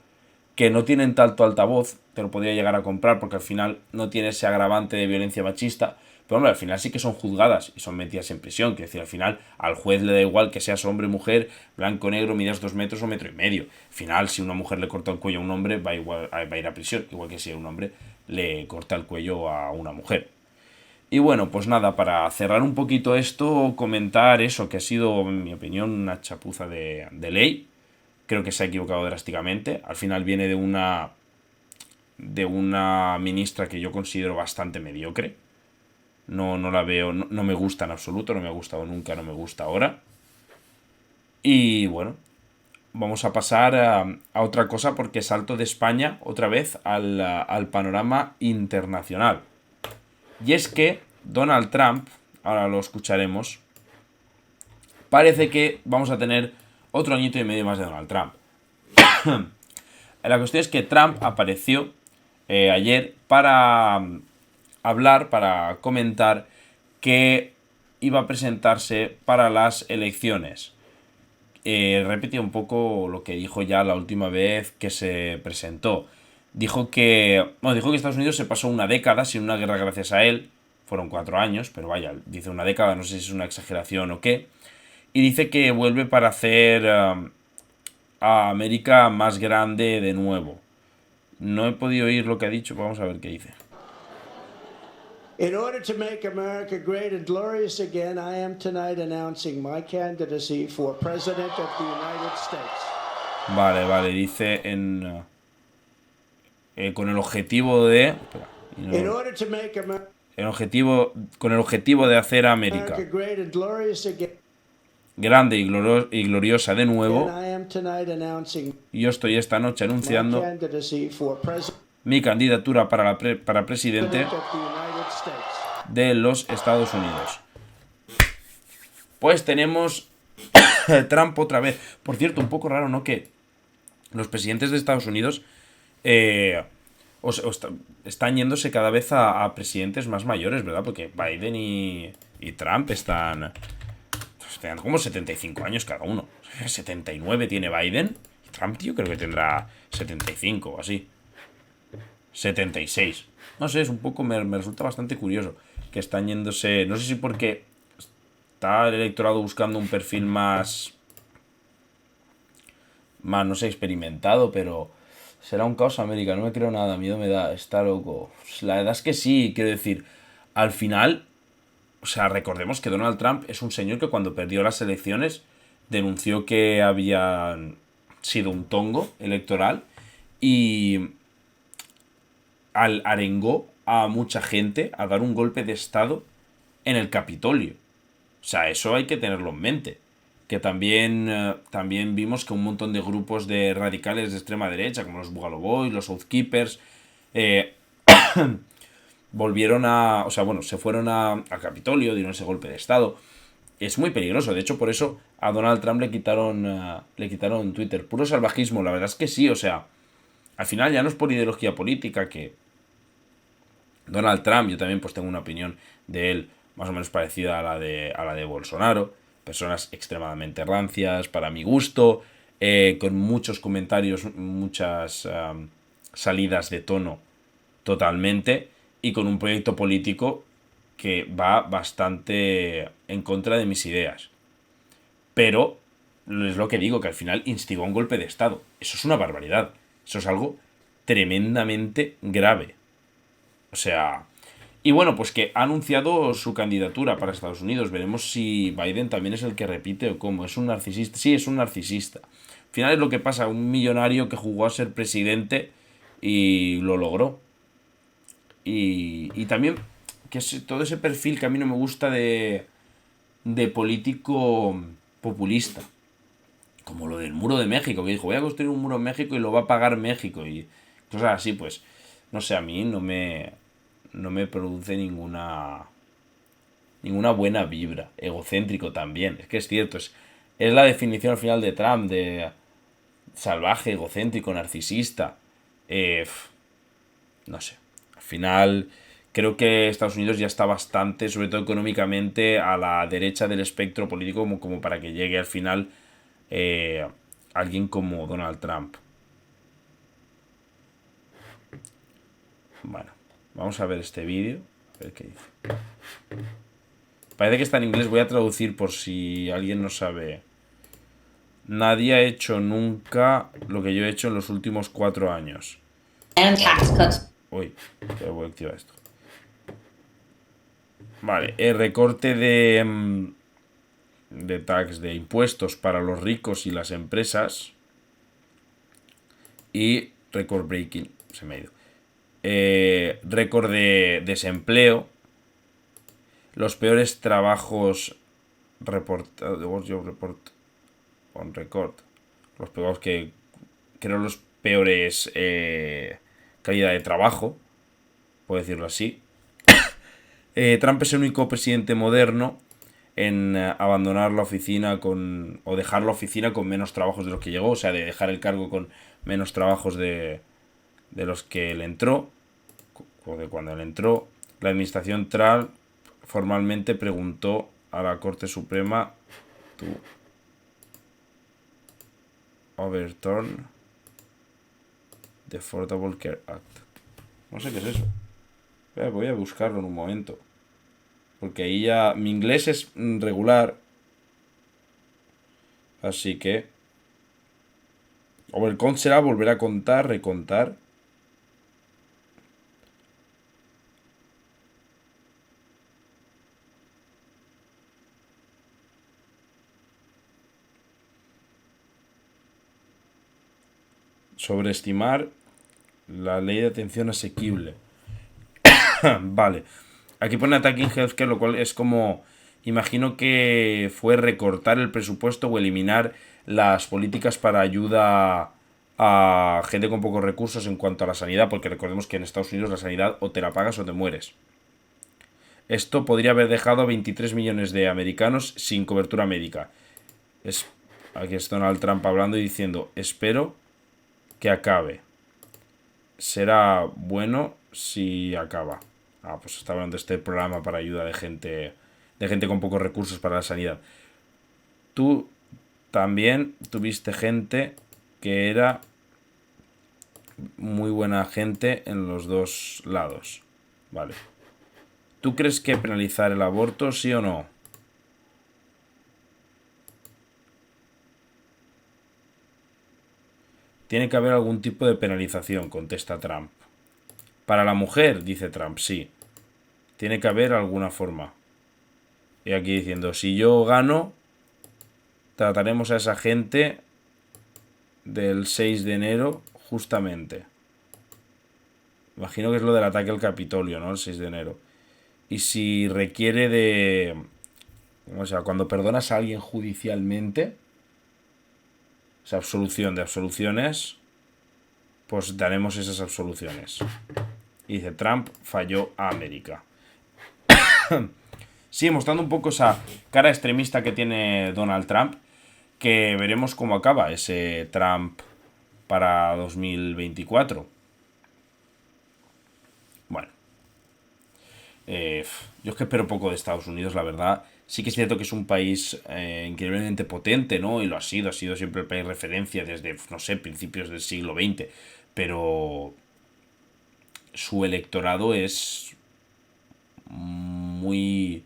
que no tienen tanto altavoz, te lo podría llegar a comprar porque al final no tiene ese agravante de violencia machista, pero hombre, al final sí que son juzgadas y son metidas en prisión, quiero decir, al final al juez le da igual que seas hombre, mujer, blanco, negro, midas 2 metros o 1,5 metros. Al final, si una mujer le corta el cuello a un hombre, va a ir a prisión, igual que si un hombre le corta el cuello a una mujer. Y bueno, pues nada, para cerrar un poquito esto, comentar eso, que ha sido, en mi opinión, una chapuza de ley. Creo que se ha equivocado drásticamente. Al final viene de una ministra que yo considero bastante mediocre. No la veo, no me gusta en absoluto, no me ha gustado nunca, no me gusta ahora. Y bueno, vamos a pasar a otra cosa porque salto de España otra vez al panorama internacional. Y es que Donald Trump, ahora lo escucharemos, parece que vamos a tener otro añito y medio más de Donald Trump. La cuestión es que Trump apareció ayer para hablar, para comentar que iba a presentarse para las elecciones. Repetí un poco lo que dijo ya la última vez que se presentó. Dijo que Estados Unidos se pasó una década sin una guerra gracias a él. Fueron 4 años, pero vaya, dice una década, no sé si es una exageración o qué. Y dice que vuelve para hacer a América más grande de nuevo. No he podido oír lo que ha dicho, vamos a ver qué dice. In order to make America great and glorious again, I am tonight announcing my candidacy for President of the United States. Vale, dice con el objetivo de... Espera, In order to make America con el objetivo de hacer a América great and glorious again, grande y gloriosa de nuevo, I am tonight announcing yo estoy esta noche my anunciando candidacy for President mi candidatura para presidente of the United States. de los Estados Unidos. Pues tenemos Trump otra vez. Por cierto, un poco raro, ¿no? Que los presidentes de Estados Unidos están yéndose cada vez a presidentes más mayores, ¿verdad? Porque Biden y Trump están como 75 años cada uno. 79 tiene Biden. Y Trump, tío, creo que tendrá 75 o así. 76. No sé, es un poco... Me resulta bastante curioso que están yéndose... No sé si porque está el electorado buscando un perfil más, no sé, experimentado, pero será un caos América, no me creo nada, miedo me da, está loco. La verdad es que sí, quiero decir, al final, o sea, recordemos que Donald Trump es un señor que cuando perdió las elecciones denunció que habían sido un tongo electoral y arengó a mucha gente a dar un golpe de estado en el Capitolio. O sea, eso hay que tenerlo en mente. Que también vimos que un montón de grupos de radicales de extrema derecha, como los Boogaloo Boys, los Southkeepers, volvieron a... O sea, bueno, se fueron al Capitolio, dieron ese golpe de estado. Es muy peligroso. De hecho, por eso a Donald Trump le quitaron Twitter. Puro salvajismo, la verdad es que sí. O sea, al final ya no es por ideología política que Donald Trump, yo también pues tengo una opinión de él más o menos parecida a la de Bolsonaro. Personas extremadamente rancias, para mi gusto, con muchos comentarios, muchas salidas de tono totalmente, y con un proyecto político que va bastante en contra de mis ideas. Pero es lo que digo, que al final instigó un golpe de estado. Eso es una barbaridad. Eso es algo tremendamente grave. O sea... Y bueno, pues que ha anunciado su candidatura para Estados Unidos. Veremos si Biden también es el que repite o cómo. ¿Es un narcisista? Sí, es un narcisista. Al final es lo que pasa, un millonario que jugó a ser presidente y lo logró. Y también que es todo ese perfil que a mí no me gusta de político populista. Como lo del muro de México, que dijo, voy a construir un muro en México y lo va a pagar México. Y cosas así, pues, no sé, a mí no me produce ninguna buena vibra. Egocéntrico también. Es que es cierto, es la definición al final de Trump, de salvaje, egocéntrico, narcisista. No sé. Al final creo que Estados Unidos ya está bastante, sobre todo económicamente, a la derecha del espectro político como para que llegue al final alguien como Donald Trump. Bueno. Vamos a ver este vídeo. A ver qué dice. Parece que está en inglés. Voy a traducir por si alguien no sabe. Nadie ha hecho nunca lo que yo he hecho en los últimos 4 años. Uy, que voy a activar esto. Vale, el recorte de tax, de impuestos para los ricos y las empresas. Y record breaking. Se me ha ido. Récord de desempleo, los peores trabajos reportados, on record, los peores que creo los peores calidad de trabajo, puedo decirlo así. Trump es el único presidente moderno en abandonar la oficina o dejar la oficina con menos trabajos de los que llegó, o sea, de dejar el cargo con menos trabajos de los que él entró, o de cuando él entró. La administración Trump formalmente preguntó a la Corte Suprema to overturn the Affordable Care Act. No sé qué es eso. Voy a buscarlo en un momento. Porque ahí ya... Mi inglés es regular. Así que... Overcount será volver a contar, recontar. Sobreestimar la ley de atención asequible. Vale. Aquí pone Attacking Healthcare, lo cual es como... Imagino que fue recortar el presupuesto o eliminar las políticas para ayuda a gente con pocos recursos en cuanto a la sanidad, porque recordemos que en Estados Unidos la sanidad o te la pagas o te mueres. Esto podría haber dejado a 23 millones de americanos sin cobertura médica. Aquí está Donald Trump hablando y diciendo, espero que acabe. Será bueno si acaba. Pues está hablando de este programa para ayuda de gente con pocos recursos para la sanidad. Tú también tuviste gente que era muy buena gente en los dos lados. Vale. ¿Tú crees que penalizar el aborto, sí o no? Tiene que haber algún tipo de penalización, contesta Trump. Para la mujer, dice Trump, sí. Tiene que haber alguna forma. Y aquí diciendo, si yo gano, trataremos a esa gente del 6 de enero justamente. Imagino que es lo del ataque al Capitolio, ¿no? El 6 de enero. Y si requiere de... O sea, cuando perdonas a alguien judicialmente, esa absolución de absoluciones, pues daremos esas absoluciones. Y dice, Trump falló a América. Sí, mostrando un poco esa cara extremista que tiene Donald Trump, que veremos cómo acaba ese Trump para 2024. Bueno. Yo es que espero poco de Estados Unidos, la verdad. Sí que es cierto que es un país increíblemente potente, ¿no? Y lo ha sido siempre el país referencia desde, no sé, principios del siglo XX. Pero su electorado es muy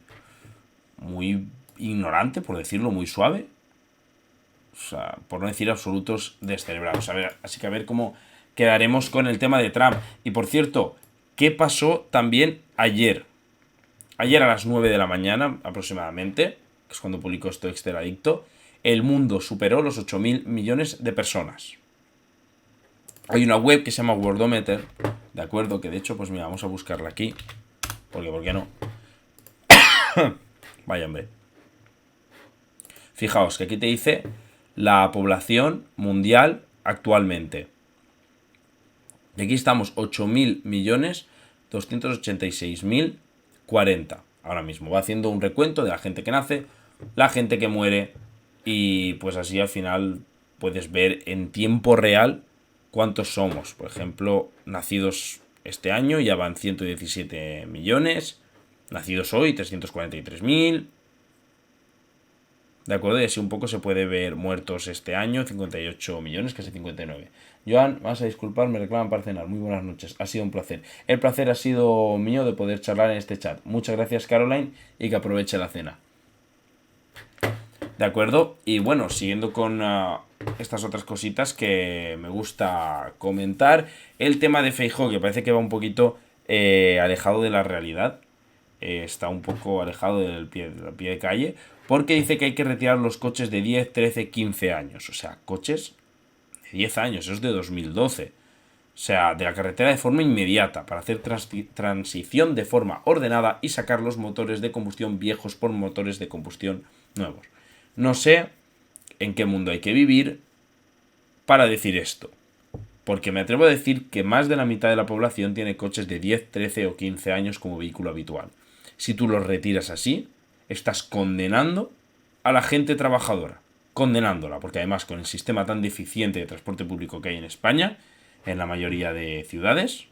ignorante, por decirlo muy suave. O sea, por no decir absolutos descerebrados. Así que a ver cómo quedaremos con el tema de Trump. Y por cierto, ¿qué pasó también ayer? Ayer a las 9 de la mañana aproximadamente, que es cuando publicó esto Exteradicto, el mundo superó los 8.000 millones de personas. Hay una web que se llama Worldometer, ¿de acuerdo? Que de hecho, pues mira, vamos a buscarla aquí. Porque, ¿por qué no? Vaya, hombre. Fijaos que aquí te dice la población mundial actualmente. Y aquí estamos 8.286.040 ahora mismo. Va haciendo un recuento de la gente que nace, la gente que muere, y pues así al final puedes ver en tiempo real cuántos somos. Por ejemplo, nacidos este año ya van 117 millones, nacidos hoy 343.000. ¿De acuerdo? Y así un poco se puede ver muertos este año, 58 millones, casi 59. Joan, vas a disculpar, me reclaman para cenar. Muy buenas noches, ha sido un placer. El placer ha sido mío de poder charlar en este chat. Muchas gracias, Caroline, y que aproveche la cena. ¿De acuerdo? Y bueno, siguiendo con estas otras cositas que me gusta comentar. El tema de Feijóo, que parece que va un poquito alejado de la realidad. Está un poco alejado del pie de calle. Porque dice que hay que retirar los coches de 10, 13, 15 años. O sea, coches de 10 años, eso es de 2012. O sea, de la carretera de forma inmediata, para hacer transición de forma ordenada y sacar los motores de combustión viejos por motores de combustión nuevos. No sé en qué mundo hay que vivir para decir esto. Porque me atrevo a decir que más de la mitad de la población tiene coches de 10, 13 o 15 años como vehículo habitual. Si tú los retiras así, estás condenando a la gente trabajadora. Condenándola, porque además con el sistema tan deficiente de transporte público que hay en España, en la mayoría de ciudades,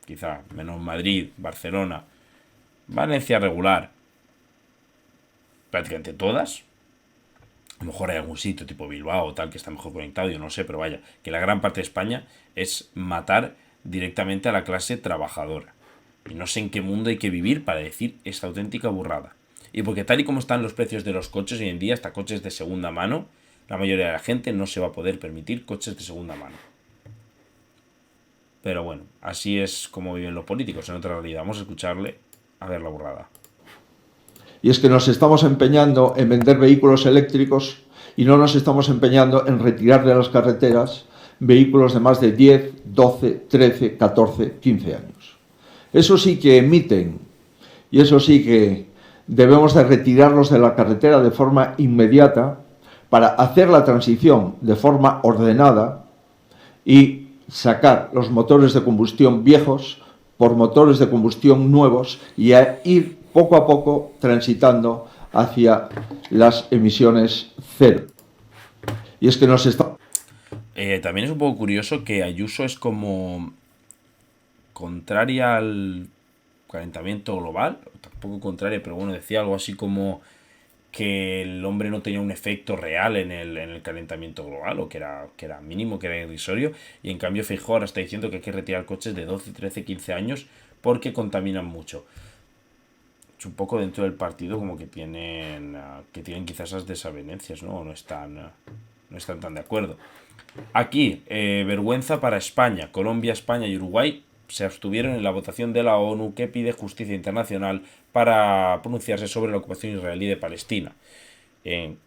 quizá menos Madrid, Barcelona, Valencia regular, prácticamente todas. A lo mejor hay algún sitio tipo Bilbao o tal que está mejor conectado, yo no sé, pero vaya, que la gran parte de España es matar directamente a la clase trabajadora. Y no sé en qué mundo hay que vivir para decir esta auténtica burrada. Y porque tal y como están los precios de los coches hoy en día, hasta coches de segunda mano, la mayoría de la gente no se va a poder permitir coches de segunda mano. Pero bueno, así es como viven los políticos en otra realidad. Vamos a escucharle a ver la burrada. Y es que nos estamos empeñando en vender vehículos eléctricos y no nos estamos empeñando en retirar de las carreteras vehículos de más de 10, 12, 13, 14, 15 años. Eso sí que emiten y eso sí que debemos de retirarlos de la carretera de forma inmediata para hacer la transición de forma ordenada y sacar los motores de combustión viejos por motores de combustión nuevos y a ir poco a poco transitando hacia las emisiones cero. Y es que nos está... También es un poco curioso que Ayuso es como contraria al calentamiento global, tampoco contraria, pero bueno, decía algo así como que el hombre no tenía un efecto real en el calentamiento global, o que era mínimo, que era irrisorio, y en cambio Feijóo ahora está diciendo que hay que retirar coches de 12, 13, 15 años porque contaminan mucho. Es un poco dentro del partido como que tienen quizás esas desavenencias, ¿no? No están tan de acuerdo. Aquí, vergüenza para España. Colombia, España y Uruguay se abstuvieron en la votación de la ONU que pide justicia internacional para pronunciarse sobre la ocupación israelí de Palestina. En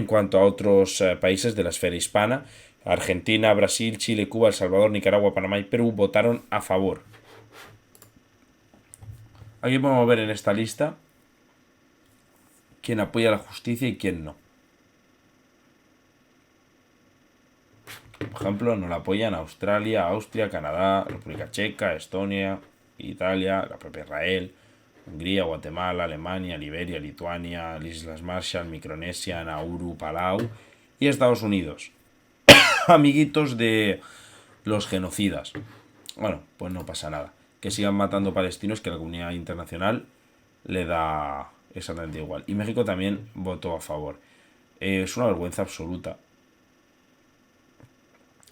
cuanto a otros países de la esfera hispana, Argentina, Brasil, Chile, Cuba, El Salvador, Nicaragua, Panamá y Perú votaron a favor. Aquí podemos ver en esta lista quién apoya la justicia y quién no. Por ejemplo, no la apoyan Australia, Austria, Canadá, República Checa, Estonia, Italia, la propia Israel, Hungría, Guatemala, Alemania, Liberia, Lituania, Islas Marshall, Micronesia, Nauru, Palau y Estados Unidos. Amiguitos de los genocidas. Bueno, pues no pasa nada. Que sigan matando palestinos, que la comunidad internacional le da exactamente igual. Y México también votó a favor. Es una vergüenza absoluta.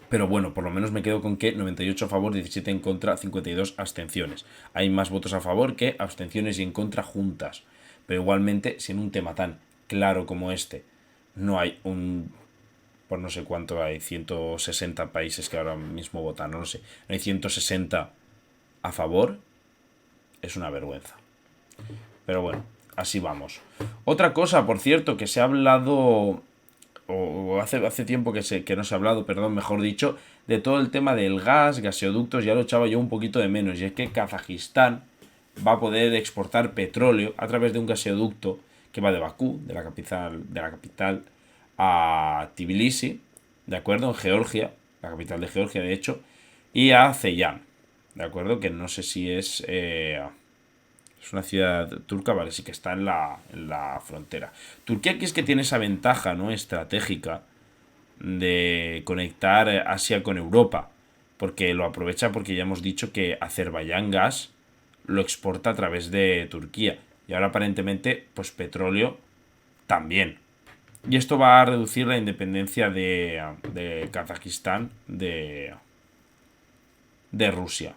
Pero bueno, por lo menos me quedo con que 98 a favor, 17 en contra, 52 abstenciones. Hay más votos a favor que abstenciones y en contra juntas. Pero igualmente, si en un tema tan claro como este no hay por no sé cuánto hay, 160 países que ahora mismo votan, no lo sé, no hay 160 a favor, es una vergüenza. Pero bueno, así vamos. Otra cosa, por cierto, que se ha hablado... o hace tiempo que no se ha hablado, perdón, mejor dicho, de todo el tema del gas, gaseoductos, ya lo echaba yo un poquito de menos, y es que Kazajistán va a poder exportar petróleo a través de un gaseoducto que va de Bakú, de la capital a Tbilisi, ¿de acuerdo? En Georgia, la capital de Georgia, de hecho, y a Ceyhan, ¿de acuerdo? Que no sé si es una ciudad turca, vale, sí que está en la frontera. Turquía aquí es que tiene esa ventaja, ¿no?, estratégica de conectar Asia con Europa, porque lo aprovecha, porque ya hemos dicho que Azerbaiyán gas lo exporta a través de Turquía, y ahora aparentemente pues petróleo también. Y esto va a reducir la independencia de Kazajistán de Rusia.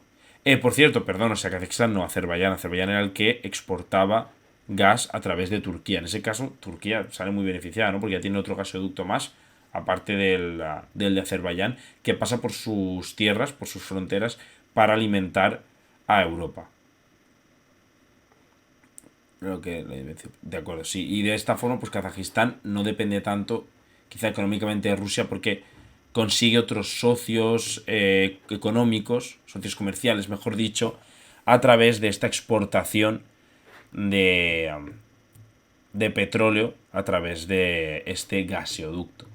Por cierto, perdón, o sea, Kazajistán no, Azerbaiyán. Azerbaiyán era el que exportaba gas a través de Turquía. En ese caso, Turquía sale muy beneficiada, ¿no? Porque ya tiene otro gasoducto más, aparte del de Azerbaiyán, que pasa por sus tierras, por sus fronteras, para alimentar a Europa. Creo que de acuerdo, sí. Y de esta forma, pues Kazajistán no depende tanto, quizá económicamente, de Rusia, porque consigue otros socios económicos, socios comerciales, mejor dicho, a través de esta exportación de petróleo a través de este gaseoducto.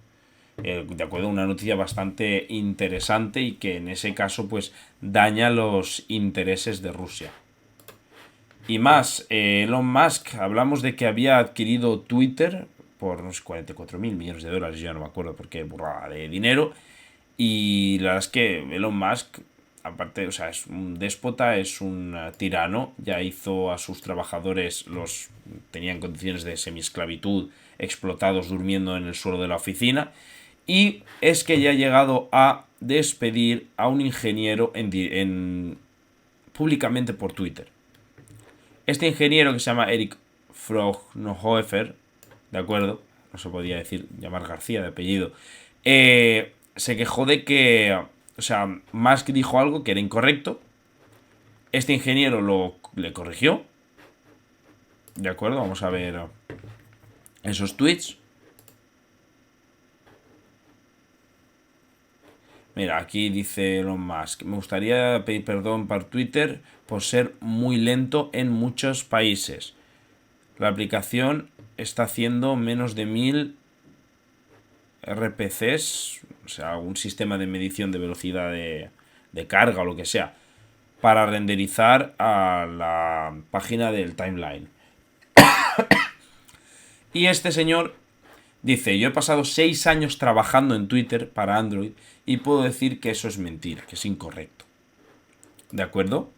De acuerdo, una noticia bastante interesante y que en ese caso pues daña los intereses de Rusia. Y más, Elon Musk, hablamos de que había adquirido Twitter por, no sé, 44.000 millones de dólares, yo ya no me acuerdo por qué burrada de dinero. Y la verdad es que Elon Musk, aparte, o sea, es un déspota, es un tirano, ya hizo a sus trabajadores, los tenían condiciones de semiesclavitud, explotados durmiendo en el suelo de la oficina. Y es que ya ha llegado a despedir a un ingeniero públicamente por Twitter. Este ingeniero, que se llama Eric Fraunhofer, ¿de acuerdo? No se podía decir, llamar García de apellido. Se quejó de que, o sea, Musk dijo algo que era incorrecto. Este ingeniero le corrigió. ¿De acuerdo? Vamos a ver esos tweets. Mira, aquí dice Elon Musk: me gustaría pedir perdón por Twitter por ser muy lento en muchos países. La aplicación está haciendo menos de 1000 RPCs, o sea, un sistema de medición de velocidad de carga o lo que sea, para renderizar a la página del timeline. Y este señor dice: yo he pasado 6 años trabajando en Twitter para Android y puedo decir que eso es mentira, que es incorrecto. ¿De acuerdo?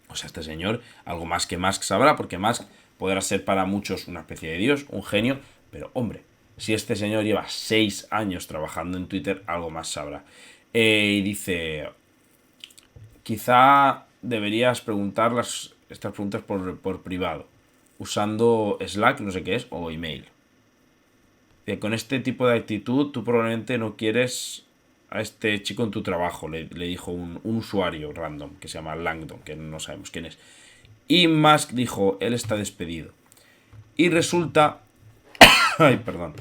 O sea, este señor, algo más que Musk sabrá, porque Musk podrá ser para muchos una especie de dios, un genio, pero hombre, si este señor lleva 6 años trabajando en Twitter, algo más sabrá. Y dice: quizá deberías preguntar estas preguntas por privado, usando Slack, no sé qué es, o email. Con este tipo de actitud, tú probablemente no quieres a este chico en tu trabajo, le dijo un usuario random que se llama Langdon, que no sabemos quién es. Y Musk dijo: él está despedido. Y resulta... Ay, perdón.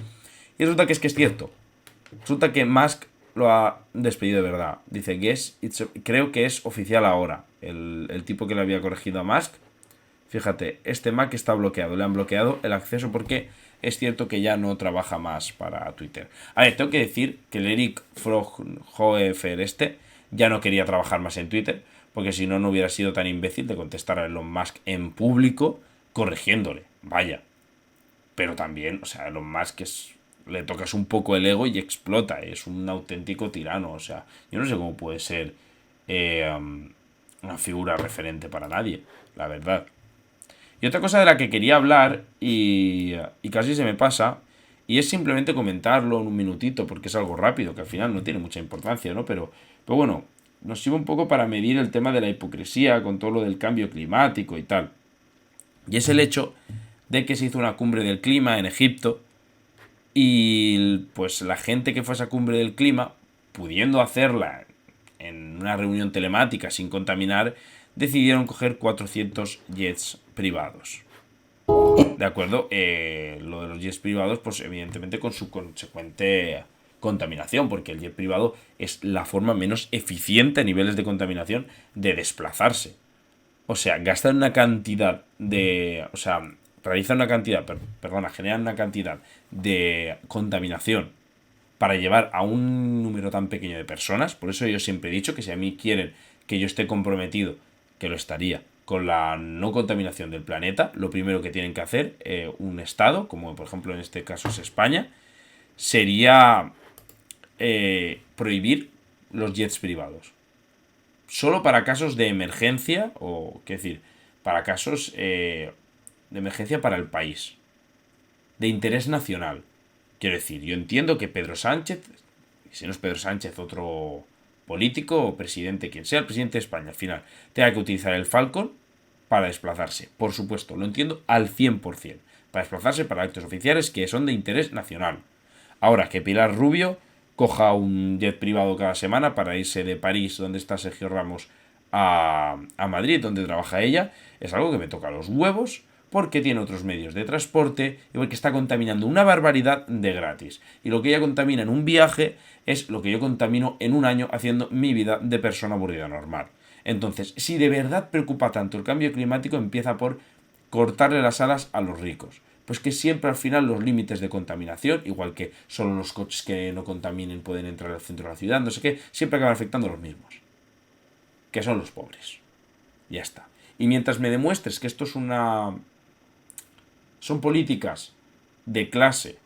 Y resulta que es cierto. Resulta que Musk lo ha despedido de verdad. Dice: creo que es oficial ahora. El tipo que le había corregido a Musk. Fíjate, este Mac está bloqueado. Le han bloqueado el acceso porque es cierto que ya no trabaja más para Twitter. A ver, tengo que decir que el Eric Fraunhofer ya no quería trabajar más en Twitter, porque si no, no hubiera sido tan imbécil de contestar a Elon Musk en público corrigiéndole. Vaya. Pero también, o sea, Elon Musk le tocas un poco el ego y explota. Es un auténtico tirano. O sea, yo no sé cómo puede ser una figura referente para nadie, la verdad. Y otra cosa de la que quería hablar y casi se me pasa, y es simplemente comentarlo en un minutito, porque es algo rápido, que al final no tiene mucha importancia, ¿no? Pero bueno, nos sirve un poco para medir el tema de la hipocresía con todo lo del cambio climático y tal. Y es el hecho de que se hizo una cumbre del clima en Egipto y pues la gente que fue a esa cumbre del clima, pudiendo hacerla en una reunión telemática sin contaminar, decidieron coger 400 jets privados. ¿De acuerdo? Lo de los jets privados, pues evidentemente con su consecuente contaminación, porque el jet privado es la forma menos eficiente a niveles de contaminación de desplazarse. O sea, gastan una cantidad de... O sea, realizan una cantidad... generan una cantidad de contaminación para llevar a un número tan pequeño de personas. Por eso yo siempre he dicho que si a mí quieren que yo esté comprometido, que lo estaría, con la no contaminación del planeta, lo primero que tienen que hacer un Estado, como por ejemplo en este caso es España, sería prohibir los jets privados. Solo para casos de emergencia, o qué decir, para casos de emergencia para el país, de interés nacional. Quiero decir, yo entiendo que Pedro Sánchez, y si no es Pedro Sánchez, otro político o presidente, quien sea el presidente de España, al final, tenga que utilizar el Falcon para desplazarse. Por supuesto, lo entiendo al 100%. Para desplazarse para actos oficiales que son de interés nacional. Ahora, que Pilar Rubio coja un jet privado cada semana para irse de París, donde está Sergio Ramos, a Madrid, donde trabaja ella, es algo que me toca los huevos, porque tiene otros medios de transporte y porque está contaminando una barbaridad de gratis. Y lo que ella contamina en un viaje es lo que yo contamino en un año haciendo mi vida de persona aburrida normal. Entonces, si de verdad preocupa tanto el cambio climático, empieza por cortarle las alas a los ricos. Pues que siempre al final los límites de contaminación, igual que solo los coches que no contaminen pueden entrar al centro de la ciudad, no sé qué, siempre acaban afectando a los mismos, que son los pobres. Ya está. Y mientras me demuestres que esto es son políticas de clase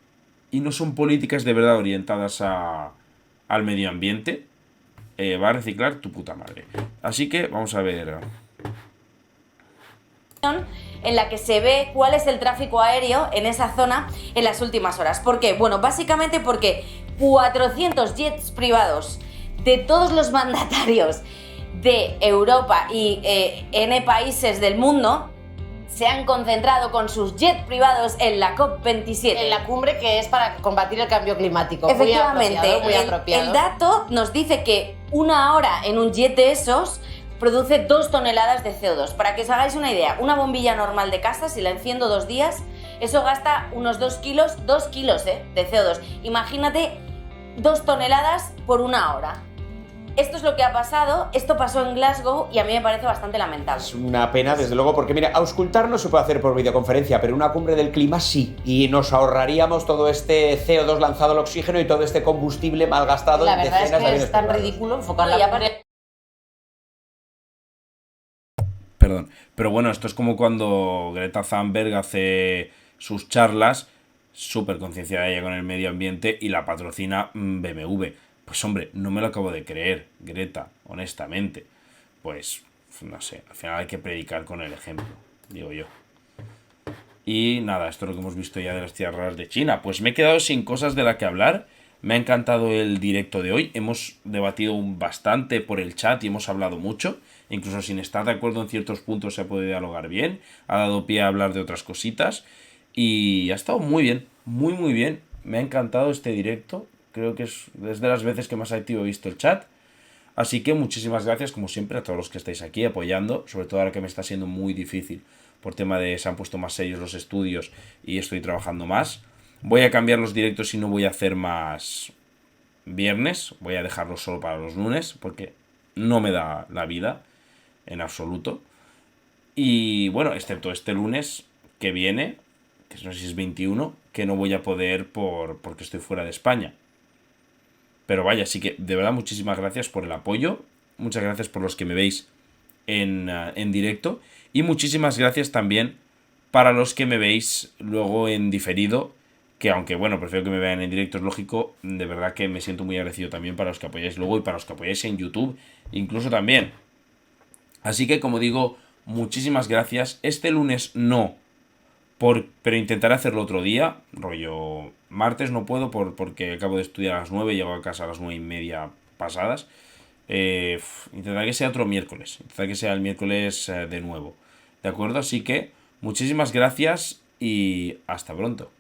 y no son políticas de verdad orientadas al medio ambiente, va a reciclar tu puta madre. Así que vamos a ver. En la que se ve cuál es el tráfico aéreo en esa zona en las últimas horas. ¿Por qué? Bueno, básicamente porque 400 jets privados de todos los mandatarios de Europa y N países del mundo se han concentrado con sus jets privados en la COP27. En la cumbre que es para combatir el cambio climático. Efectivamente, muy apropiado. el dato nos dice que 1 hora en un jet de esos produce 2 toneladas de CO2. Para que os hagáis una idea, una bombilla normal de casa, si la enciendo 2 días, eso gasta unos 2 kilos de CO2. Imagínate 2 toneladas por 1 hora. Esto es lo que ha pasado, esto pasó en Glasgow y a mí me parece bastante lamentable. Es una pena, desde luego, porque mira, auscultar no se puede hacer por videoconferencia, pero una cumbre del clima sí, y nos ahorraríamos todo este CO2 lanzado al oxígeno y todo este combustible malgastado La en verdad decenas es de que aviones es tan privados. ridículo enfocar No, y la aparte- cumbre. Perdón. Pero bueno, esto es como cuando Greta Thunberg hace sus charlas, súper concienciada ella con el medio ambiente, y la patrocina BMW. Pues hombre, no me lo acabo de creer, Greta, honestamente. Pues, no sé, al final hay que predicar con el ejemplo, digo yo. Y nada, esto es lo que hemos visto ya de las tierras de China. Pues me he quedado sin cosas de las que hablar. Me ha encantado el directo de hoy. Hemos debatido bastante por el chat y hemos hablado mucho. Incluso sin estar de acuerdo en ciertos puntos se ha podido dialogar bien. Ha dado pie a hablar de otras cositas. Y ha estado muy bien, muy muy bien. Me ha encantado este directo. Creo que es de las veces que más activo he visto el chat. Así que muchísimas gracias, como siempre, a todos los que estáis aquí apoyando. Sobre todo ahora que me está siendo muy difícil por tema de se han puesto más serios los estudios y estoy trabajando más. Voy a cambiar los directos y no voy a hacer más viernes. Voy a dejarlos solo para los lunes porque no me da la vida en absoluto. Y bueno, excepto este lunes que viene, que no sé si es 21, que no voy a poder porque estoy fuera de España. Pero vaya, sí que de verdad muchísimas gracias por el apoyo. Muchas gracias por los que me veis en directo. Y muchísimas gracias también para los que me veis luego en diferido. Que aunque bueno, prefiero que me vean en directo, es lógico. De verdad que me siento muy agradecido también para los que apoyáis luego y para los que apoyáis en YouTube. Incluso también. Así que como digo, muchísimas gracias. Este lunes no. Pero intentaré hacerlo otro día, rollo martes no puedo porque acabo de estudiar a las 9, llego a casa a las 9:30 pasadas. Intentaré que sea otro miércoles, intentaré que sea el miércoles de nuevo, ¿de acuerdo? Así que muchísimas gracias y hasta pronto.